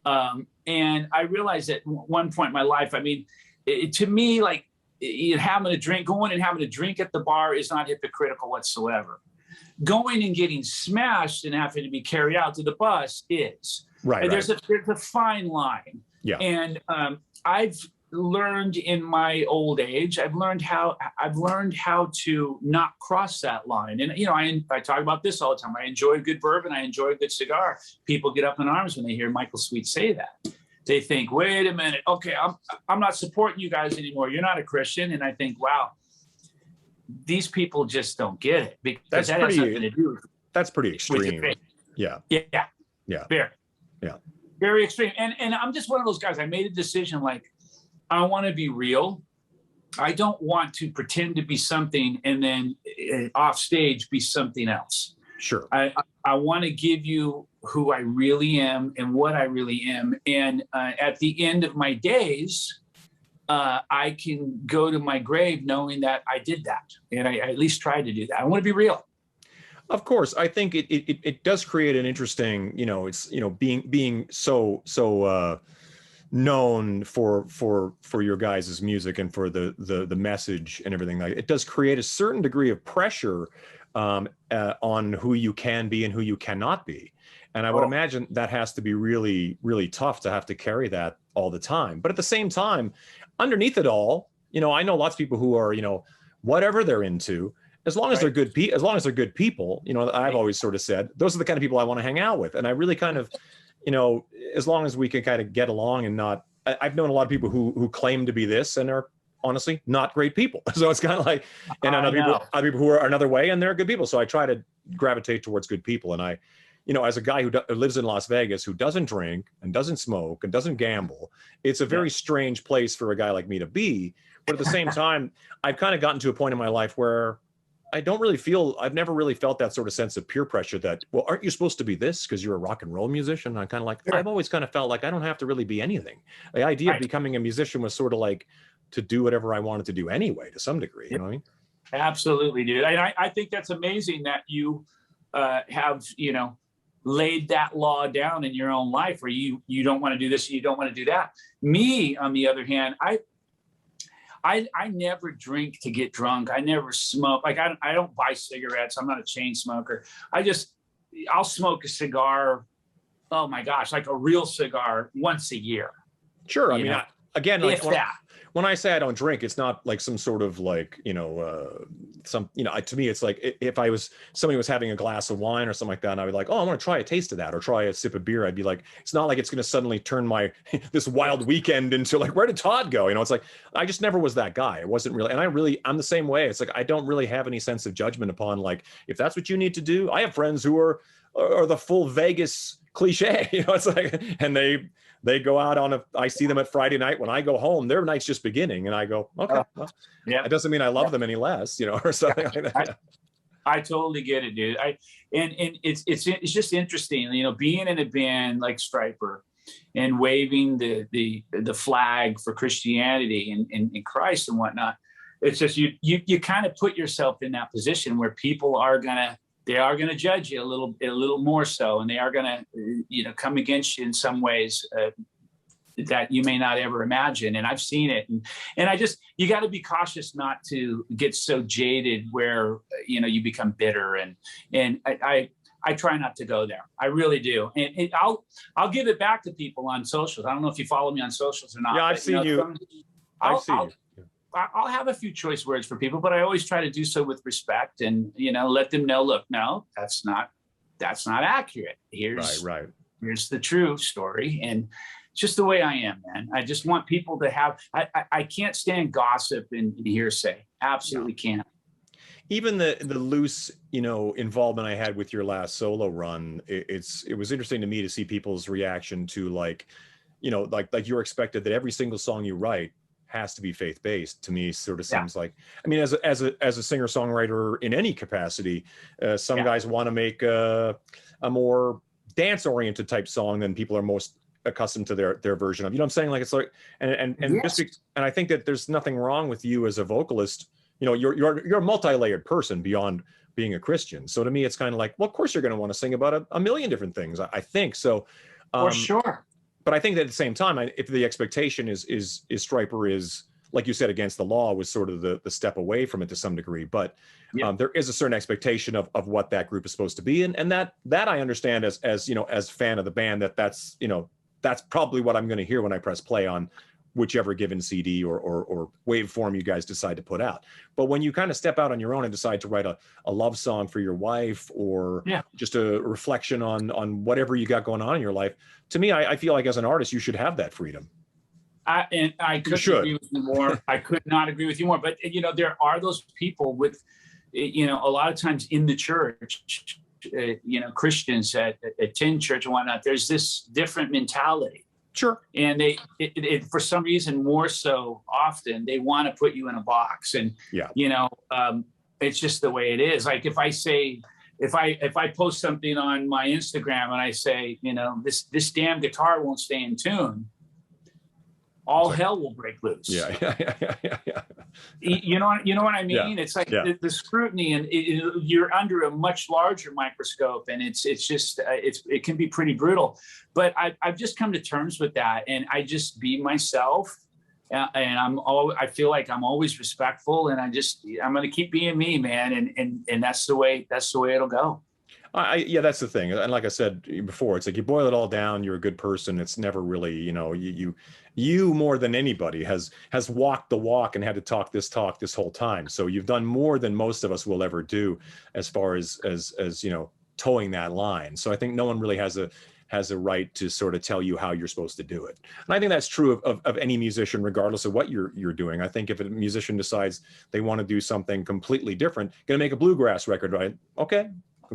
And I realized at one point in my life, I mean, to me, like, going and having a drink at the bar is not hypocritical whatsoever. Going and getting smashed and having to be carried out to the bus is. Right. And there's a fine line. Yeah. And I've learned in my old age, I've learned how to not cross that line. And, you know, I talk about this all the time. I enjoy a good bourbon. I enjoy a good cigar. People get up in arms when they hear Michael Sweet say that. They think, wait a minute, okay, I'm not supporting you guys anymore. You're not a Christian. And I think, wow, these people just don't get it, because has nothing to do. That's pretty extreme. Yeah. Yeah. Yeah. Fair. Yeah. Very extreme. And I'm just one of those guys. I made a decision, like, I want to be real. I don't want to pretend to be something and then off stage be something else. Sure. I want to give you who I really am and what I really am. And at the end of my days, I can go to my grave knowing that I did that. And I at least tried to do that. I want to be real. Of course, I think it does create an interesting, it's, being so known for your guys' music and for the message and everything. Like, it does create a certain degree of pressure on who you can be and who you cannot be. And I would imagine that has to be really, really tough to have to carry that all the time. But at the same time, underneath it all, I know lots of people who are, whatever they're into, as long as they're good people, I've always sort of said, those are the kind of people I want to hang out with. And I really kind of, as long as we can kind of get along and not, I've known a lot of people who claim to be this and are honestly not great people. So it's kind of like, and other people who are another way and they're good people. So I try to gravitate towards good people. And I, as a guy who lives in Las Vegas, who doesn't drink and doesn't smoke and doesn't gamble, it's a very strange place for a guy like me to be. But at the same time, I've kind of gotten to a point in my life where I've never really felt that sort of sense of peer pressure that, well, aren't you supposed to be this because you're a rock and roll musician? And I'm kind of like, I've always kind of felt like I don't have to really be anything. The idea of becoming a musician was sort of like to do whatever I wanted to do anyway, to some degree. You know what I mean? Absolutely, dude. And I think that's amazing that you have, laid that law down in your own life where you don't want to do this, you don't want to do that. Me, on the other hand, I never drink to get drunk. I never smoke. Like, I don't buy cigarettes. I'm not a chain smoker. I'll smoke a cigar. Oh my gosh, like a real cigar once a year. Sure. I mean, again, like when I say I don't drink, it's not like some sort of like, to me, it's like if somebody was having a glass of wine or something like that, and I would like, oh, I want to try a taste of that or try a sip of beer. I'd be like, it's not like it's going to suddenly turn this wild weekend into like, where did Todd go? It's like, I just never was that guy. It wasn't really, and I'm the same way. It's like, I don't really have any sense of judgment upon like, if that's what you need to do. I have friends who are the full Vegas cliche, it's like, and they go out I see them at Friday night. When I go home, their night's just beginning. And I go, okay, well, it doesn't mean I love them any less, or something like that. I totally get it, dude. And it's just interesting, being in a band like Stryper and waving the flag for Christianity and Christ and whatnot. It's just, you kind of put yourself in that position where people are gonna judge you a little more so, and they are gonna come against you in some ways that you may not ever imagine. And I've seen it, and you got to be cautious not to get so jaded where you become bitter, and I try not to go there. I really do, and I'll give it back to people on socials. I don't know if you follow me on socials or not. Yeah, I've seen you. I've seen you. I'll have a few choice words for people, but I always try to do so with respect and, let them know, look, no, that's not accurate. Here's the true story. And it's just the way I am, man. I just want people to have, I can't stand gossip and hearsay. Absolutely can't. Even the loose, involvement I had with your last solo run, it was interesting to me to see people's reaction to like you're expected that every single song you write has to be faith-based. To me, sort of seems like, I mean, as a singer-songwriter in any capacity, some guys want to make a more dance-oriented type song than people are most accustomed to their version of. You know what I'm saying? Like, it's like, and I think that there's nothing wrong with you as a vocalist. You're a multi-layered person beyond being a Christian. So to me, it's kind of like, well, of course you're going to want to sing about a million different things. I think so. For sure. But I think that at the same time, if the expectation is Stryper is, like you said, against the law, was sort of the step away from it to some degree. But there is a certain expectation of what that group is supposed to be, and that I understand as fan of the band, that's probably what I'm going to hear when I press play on whichever given CD or waveform you guys decide to put out. But when you kind of step out on your own and decide to write a love song for your wife, or just a reflection on whatever you got going on in your life, to me, I feel like as an artist, you should have that freedom. I couldn't agree with you more. I could not agree with you more. But there are those people with, a lot of times in the church, Christians at Tin Church and whatnot, there's this different mentality. Sure. And they, for some reason, more so often, they want to put you in a box. And, it's just the way it is. Like if I post something on my Instagram and I say, this damn guitar won't stay in tune, all hell will break loose. Yeah. You know what I mean? Yeah. It's like the scrutiny, and you're under a much larger microscope, and it's just it can be pretty brutal. But I've just come to terms with that, and I just be myself, and I feel like I'm always respectful, and I'm going to keep being me, man, and that's the way it'll go. That's the thing. And like I said before, it's like you boil it all down, you're a good person. It's never really, you more than anybody has walked the walk and had to talk this whole time. So you've done more than most of us will ever do as far as towing that line. So I think no one really has a right to sort of tell you how you're supposed to do it. And I think that's true of any musician, regardless of what you're doing. I think if a musician decides they want to do something completely different, going to make a bluegrass record, right? Okay.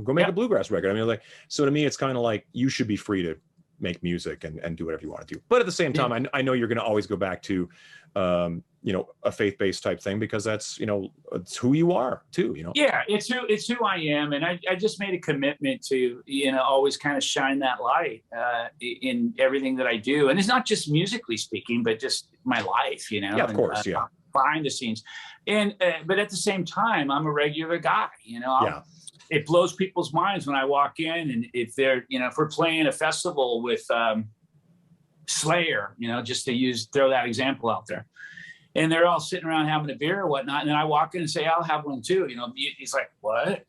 Go make a bluegrass record. I mean, so to me, it's kind of like you should be free to make music and do whatever you want to do. But at the same time, I know you're going to always go back to, a faith-based type thing, because that's, it's who you are too, Yeah, it's who I am. And I just made a commitment to, always kind of shine that light in everything that I do. And it's not just musically speaking, but just my life, Yeah, of course, behind the scenes. And, but at the same time, I'm a regular guy, It blows people's minds when I walk in, and if we're playing a festival with Slayer, just to throw that example out there, and they're all sitting around having a beer or whatnot, and then I walk in and say, I'll have one too. He's like, what?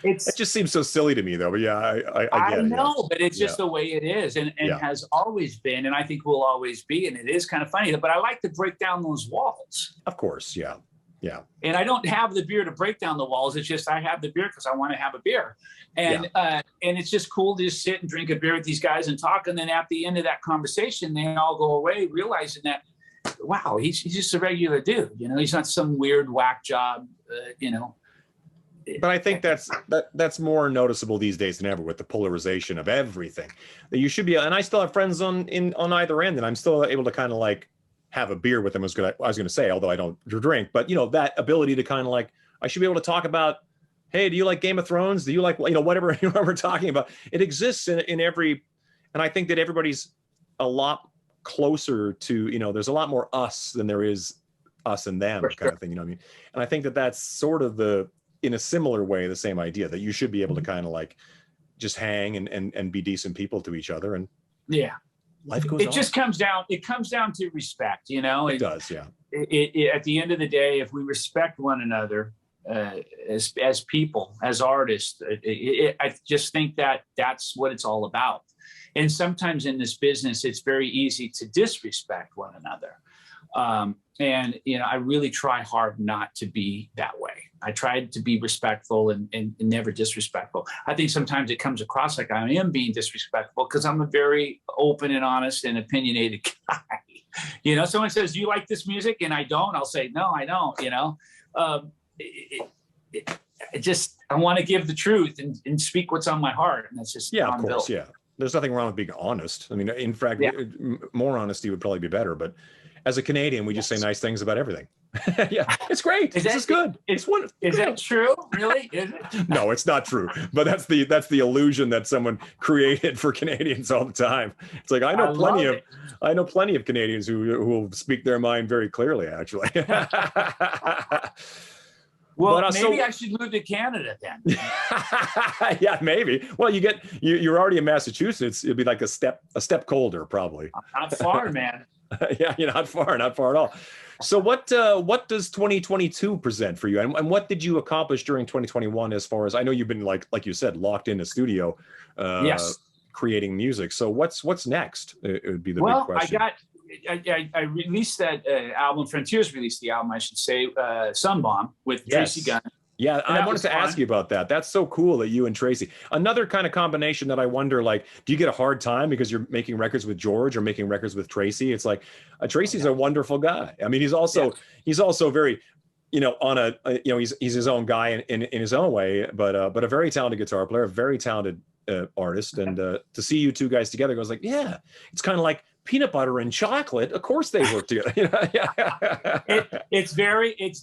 It just seems so silly to me, though. But yeah, I get it. I know, but it's just the way it is, and has always been, and I think will always be. And it is kind of funny, but I like to break down those walls. Of course, yeah. Yeah. And I don't have the beer to break down the walls. It's just I have the beer because I want to have a beer. And and it's just cool to just sit and drink a beer with these guys and talk. And then at the end of that conversation, they all go away realizing that, wow, he's just a regular dude. He's not some weird whack job, But I think that's more noticeable these days than ever with the polarization of everything. That you should be, and I still have friends on either end, and I'm still able to kind of like have a beer with them. I was going to say, although I don't drink, but that ability to kind of like, I should be able to talk about, hey, do you like Game of Thrones? Do you like, whatever we're talking about? It exists in every, and I think that everybody's a lot closer to, there's a lot more us than there is us and them kind of thing, And I think that that's sort of in a similar way, the same idea that you should be able to kind of like just hang and be decent people to each other. And life goes on. It comes down to respect, It does, yeah. At the end of the day, if we respect one another as people, as artists, I just think that's what it's all about. And sometimes in this business, it's very easy to disrespect one another. And I really try hard not to be that way. I tried to be respectful and never disrespectful. I think sometimes it comes across like I am being disrespectful because I'm a very open and honest and opinionated guy. Someone says, do you like this music? And I don't. I'll say, no, I don't. I want to give the truth and speak what's on my heart. And that's just of course, yeah. There's nothing wrong with being honest. I mean, in fact, more honesty would probably be better. But as a Canadian, we just say nice things about everything. Yeah, it's great. This is good. It's wonderful. Is that true? Really? Is it? No, it's not true. But that's the illusion that someone created for Canadians all the time. It's like I know plenty of Canadians who will speak their mind very clearly. Actually. Well, maybe I should move to Canada then. Yeah, maybe. Well, you're already in Massachusetts. It'd be like a step colder, probably. Not far, man. Yeah, you're not far at all. So what does 2022 present for you, and what did you accomplish during 2021? As far as I know, you've been like you said, locked in a studio, creating music. So what's next? It would be the big question. I released that album. Frontiers released the album, I should say, Sunbomb with Tracy Gunn. Yeah, I wanted to ask you about that. That's so cool that you and Tracy. Another kind of combination that I wonder, like, do you get a hard time because you're making records with George or making records with Tracy? It's like Tracy's a wonderful guy. I mean, he's also very, you know, on he's his own guy in his own way, but a very talented guitar player, a very talented artist, and to see you two guys together, goes like, yeah, it's kind of like peanut butter and chocolate. Of course they work together. It's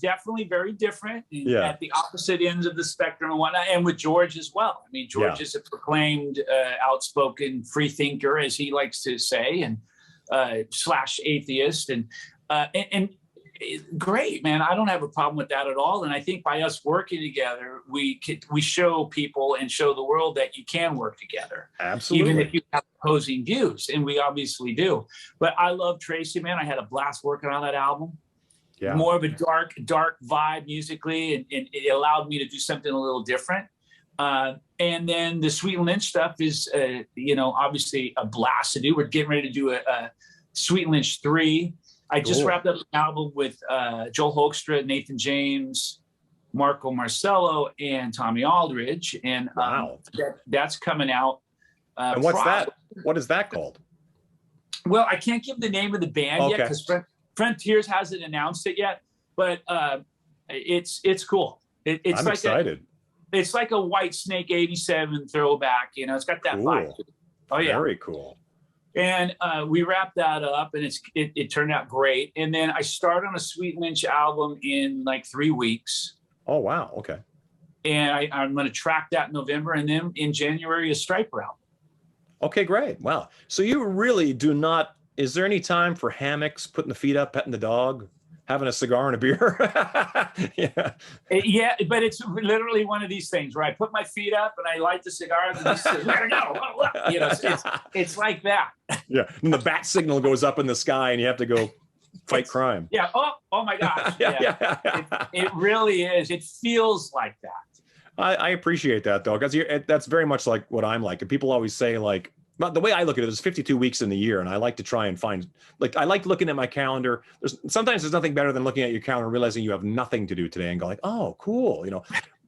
definitely very different at the opposite ends of the spectrum and whatnot. And with George as well. I mean, George is a proclaimed outspoken free thinker, as he likes to say, and slash atheist, and great, man. I don't have a problem with that at all. And I think by us working together, we show people and show the world that you can work together. Absolutely. Even if you have opposing views, and we obviously do. But I love Tracy, man. I had a blast working on that album. Yeah. More of a dark vibe musically, and it allowed me to do something a little different. And then the Sweet Lynch stuff is, obviously a blast to do. We're getting ready to do a Sweet Lynch 3. I just wrapped up an album with Joel Hoekstra, Nathan James, Marco Marcello, and Tommy Aldridge. And that's coming out. And what's that? What is that called? Well, I can't give the name of the band yet because Frontiers hasn't announced it yet. But it's cool. I'm excited. It's like a White Snake 87 throwback. You know, it's got that vibe. Oh, yeah. Very cool. And we wrapped that up, and it turned out great. And then I started on a Sweet Lynch album in like 3 weeks. Oh, wow. Okay. And I'm going to track that in November, and then in January, a Stryper album. Okay, great. Wow. So you really do not, is there any time for hammocks, putting the feet up, petting the dog, having a cigar and a beer? Yeah, but it's literally one of these things where I put my feet up and I light the cigar, and he says, "Where to go?" You know, it's like that. Yeah, and the bat signal goes up in the sky, and you have to go fight crime. Yeah. Oh my gosh. Yeah. It really is. It feels like that. I appreciate that though, because that's very much like what I'm like. And people always say like, the way I look at it is 52 weeks in the year, and I like to try and find, like, I like looking at my calendar. Sometimes there's nothing better than looking at your calendar and realizing you have nothing to do today and go like, oh, cool, you know.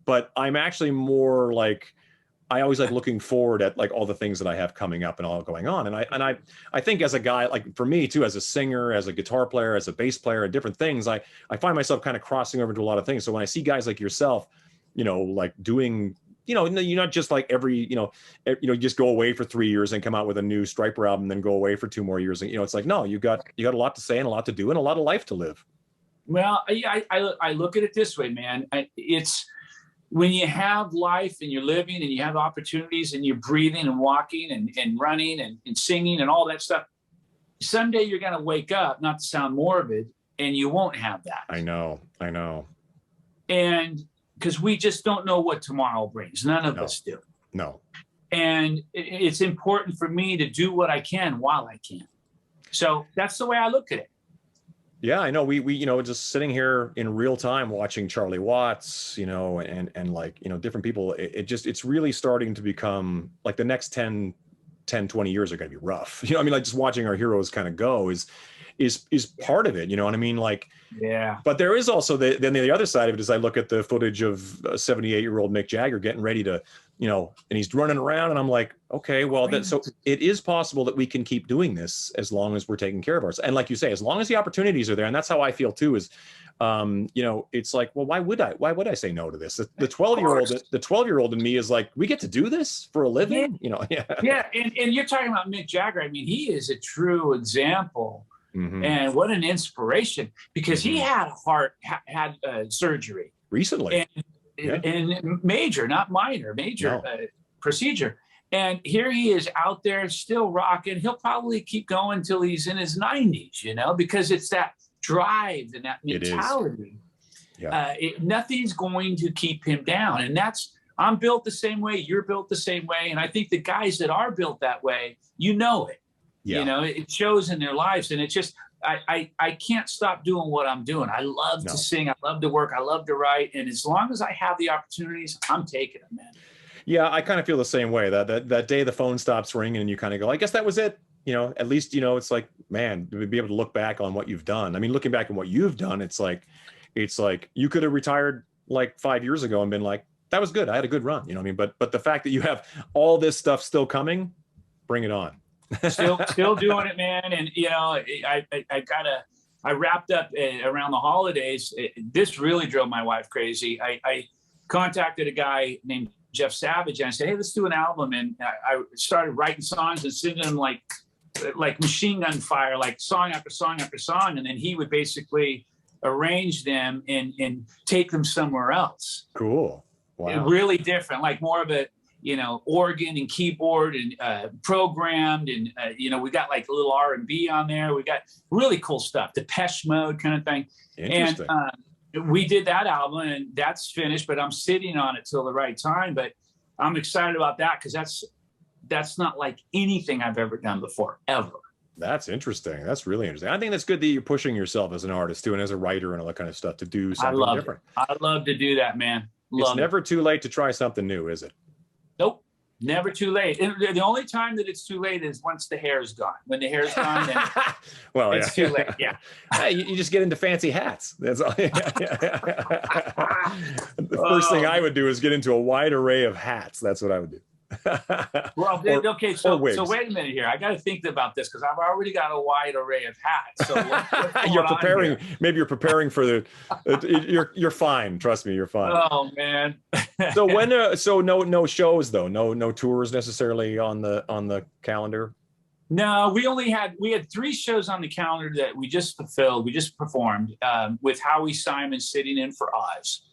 But I'm actually more like, I always like looking forward at like all the things that I have coming up and all going on. And I think as a guy, like for me too, as a singer, as a guitar player, as a bass player, and different things, I find myself kind of crossing over to a lot of things. So when I see guys like yourself, you know, like doing, you know, you're not just like you just go away for 3 years and come out with a new Stryper album, then go away for 2 more years. And, you know, it's like, no, you got a lot to say and a lot to do and a lot of life to live. Well, I look at it this way, man. It's when you have life and you're living and you have opportunities and you're breathing and walking and running and singing and all that stuff, someday you're going to wake up, not to sound morbid, and you won't have that. I know. And because we just don't know what tomorrow brings. None of us do. No. And it's important for me to do what I can while I can. So that's the way I look at it. Yeah, I know. We you know, just sitting here in real time watching Charlie Watts, you know, and like, you know, different people, it's really starting to become like the next 10, 20 years are going to be rough. You know, I mean, like just watching our heroes kind of go is part of it, you know what I mean? Like, yeah. But there is also then the other side of it is I look at the footage of 78-year-old Mick Jagger getting ready to, you know, and he's running around, and I'm like, okay, well, so it is possible that we can keep doing this as long as we're taking care of ourselves. And like you say, as long as the opportunities are there, and that's how I feel too, is, you know, it's like, well, why would I say no to this? The 12-year-old in me is like, we get to do this for a living, you know? Yeah. Yeah. And you're talking about Mick Jagger. I mean, he is a true example. Mm-hmm. And what an inspiration, because he had surgery recently, and major, not minor, procedure. And here he is out there still rocking. He'll probably keep going until he's in his 90s, you know, because it's that drive and that mentality. Yeah. Nothing's going to keep him down. And I'm built the same way. You're built the same way. And I think the guys that are built that way, you know it. Yeah. You know, it shows in their lives, and it's just I can't stop doing what I'm doing. I love to sing, I love to work, I love to write, and as long as I have the opportunities, I'm taking them, man. Yeah, I kind of feel the same way. That day the phone stops ringing, and you kind of go, I guess that was it. You know, at least, you know, it's like, man, to be able to look back on what you've done. I mean, looking back on what you've done, it's like you could have retired like 5 years ago and been like, that was good, I had a good run. You know what I mean? But the fact that you have all this stuff still coming, bring it on. still doing it, man. And you know, I gotta I wrapped up around the holidays. This really drove my wife crazy. I contacted a guy named Jeff Savage, and I said, hey, let's do an album. And I started writing songs and singing them like machine gun fire, like song after song after song. And then he would basically arrange them and take them somewhere else. Cool. Wow. Really different, like more of a, you know, organ and keyboard and programmed. And, you know, we got like a little R&B on there. We got really cool stuff, Depeche Mode kind of thing. Interesting. And we did that album, and that's finished, but I'm sitting on it till the right time. But I'm excited about that because that's not like anything I've ever done before, ever. That's interesting. That's really interesting. I think that's good that you're pushing yourself as an artist too, and as a writer and all that kind of stuff to do something different. I love to do that, man. It's never too late to try something new, is it? Nope. Never too late. And the only time that it's too late is once the hair's gone. When the hair's gone, then well, it's too late. Yeah. You just get into fancy hats. That's all. The first thing I would do is get into a wide array of hats. That's what I would do. Well, okay. So wait a minute here. I got to think about this because I've already got a wide array of hats. So you're preparing. Maybe you're preparing for the. You're fine. Trust me, you're fine. Oh man. So no shows though. No tours necessarily on the calendar. No, we had 3 shows on the calendar that we just fulfilled. We just performed with Howie Simon sitting in for Oz.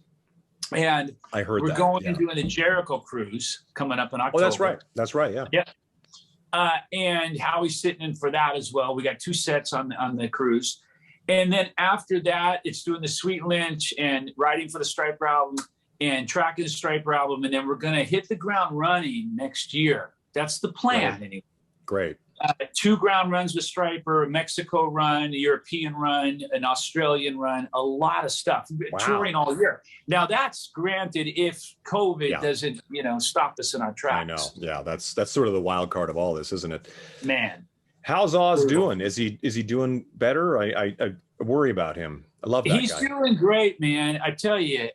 And I heard we're going and doing a Jericho cruise coming up in October. Oh, that's right. That's right. Yeah. Yeah. And Howie's sitting in for that as well. We got 2 sets on the cruise. And then after that, it's doing the Sweet Lynch and writing for the Stryper album and tracking the Stryper album. And then we're going to hit the ground running next year. That's the plan. Great. Anyway. Great. 2 ground runs with Stryper, a Mexico run, a European run, an Australian run, a lot of stuff. Wow. Touring all year. Now that's granted if COVID doesn't, stop us in our tracks. I know. Yeah, that's sort of the wild card of all this, isn't it? Man. How's Oz doing? Is he doing better? I worry about him. I love that He's guy. doing great, man. I tell you,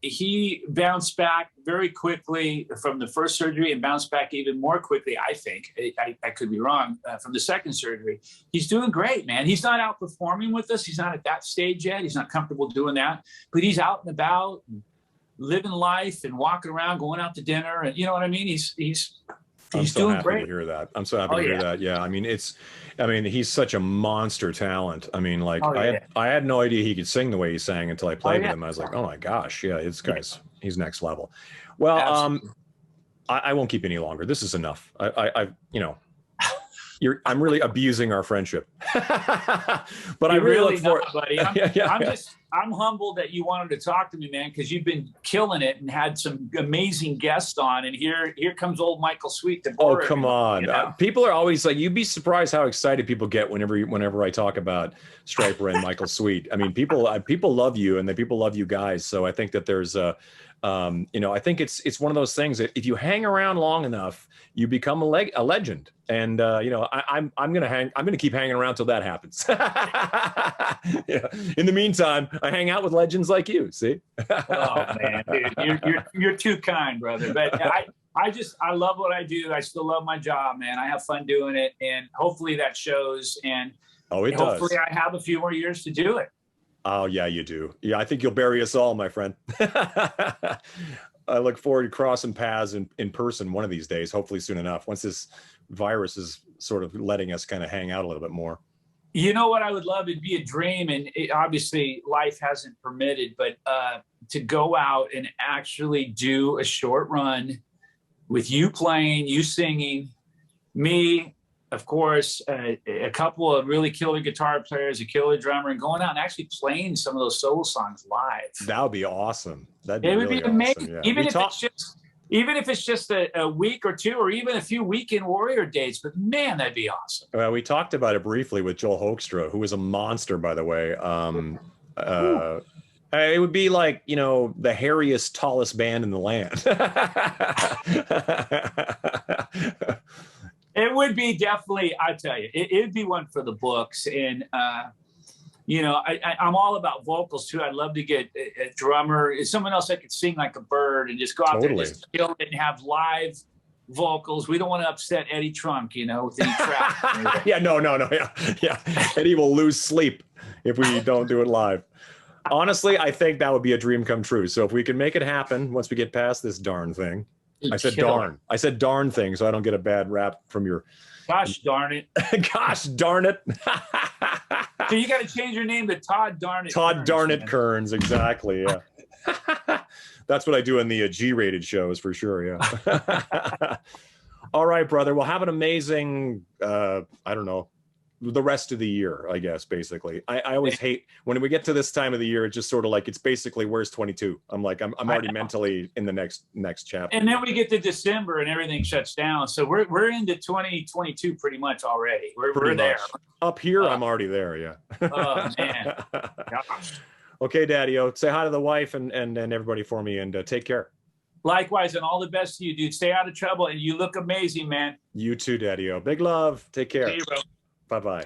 he bounced back very quickly from the first surgery and bounced back even more quickly, I think. I could be wrong, from the second surgery. He's doing great, man. He's not outperforming with us. He's not at that stage yet. He's not comfortable doing that. But he's out and about, and living life and walking around, going out to dinner. And you know what I mean? He's doing great. To hear that. I'm so happy to hear that. Yeah. I mean, he's such a monster talent. I mean, like I had no idea he could sing the way he sang until I played with him. I was like, oh my gosh. Yeah. He's next level. Well, I won't keep any longer. This is enough. I'm really abusing our friendship, but I really look forward. Buddy. I'm humbled that you wanted to talk to me, man, because you've been killing it and had some amazing guests on. And here comes old Michael Sweet to bore. Oh, come on. People are always like, you'd be surprised how excited people get whenever I talk about Stryper and Michael Sweet. I mean, people love you and people love you guys. So I think that there's I think it's one of those things that if you hang around long enough, you become a legend. And I'm gonna keep hanging around till that happens. Yeah. In the meantime, I hang out with legends like you. See? Oh man, dude, you're too kind, brother. But I love what I do. I still love my job, man. I have fun doing it, and hopefully that shows. And hopefully I have a few more years to do it. Oh yeah, you do. Yeah, I think you'll bury us all, my friend. I look forward to crossing paths in person one of these days, hopefully soon enough, once this virus is sort of letting us kind of hang out a little bit more. You know what I would love? It'd be a dream, and obviously life hasn't permitted, but to go out and actually do a short run with you playing, you singing, me, of course, a couple of really killer guitar players, a killer drummer, and going out and actually playing some of those solo songs live. That would be awesome. It would be amazing. Yeah. Even if it's just a week or 2, or even a few Weekend Warrior dates, but man, that'd be awesome. Well, we talked about it briefly with Joel Hoekstra, who is a monster, by the way. It would be like, the hairiest, tallest band in the land. It would be definitely, I tell you, it'd be one for the books. And, I'm all about vocals too. I'd love to get a drummer, someone else that could sing like a bird and just go out there and just kill it and have live vocals. We don't want to upset Eddie Trunk, with any track. Yeah, no. Yeah. Eddie will lose sleep if we don't do it live. Honestly, I think that would be a dream come true. So if we can make it happen once we get past this darn thing. I said darn. I said darn thing, so I don't get a bad rap from your. Gosh darn it. Gosh darn it. So you got to change your name to Todd Darn It. Todd Kerns, Darn It man. Kerns, exactly. Yeah. That's what I do in the G-rated shows for sure. Yeah. All right, brother. Well, have an amazing, I don't know, the rest of the year, I guess, basically. I always hate when we get to this time of the year, it's just sort of like, it's basically, where's 22? I'm like, I'm already mentally in the next chapter. And then we get to December and everything shuts down. So we're into 2022 pretty much already. We're there. Up here, I'm already there, yeah. Oh, man. Gosh. Okay, Daddy-O, say hi to the wife and everybody for me, and take care. Likewise, and all the best to you, dude. Stay out of trouble, and you look amazing, man. You too, Daddy-O. Big love. Take care. See you, bro. Bye-bye.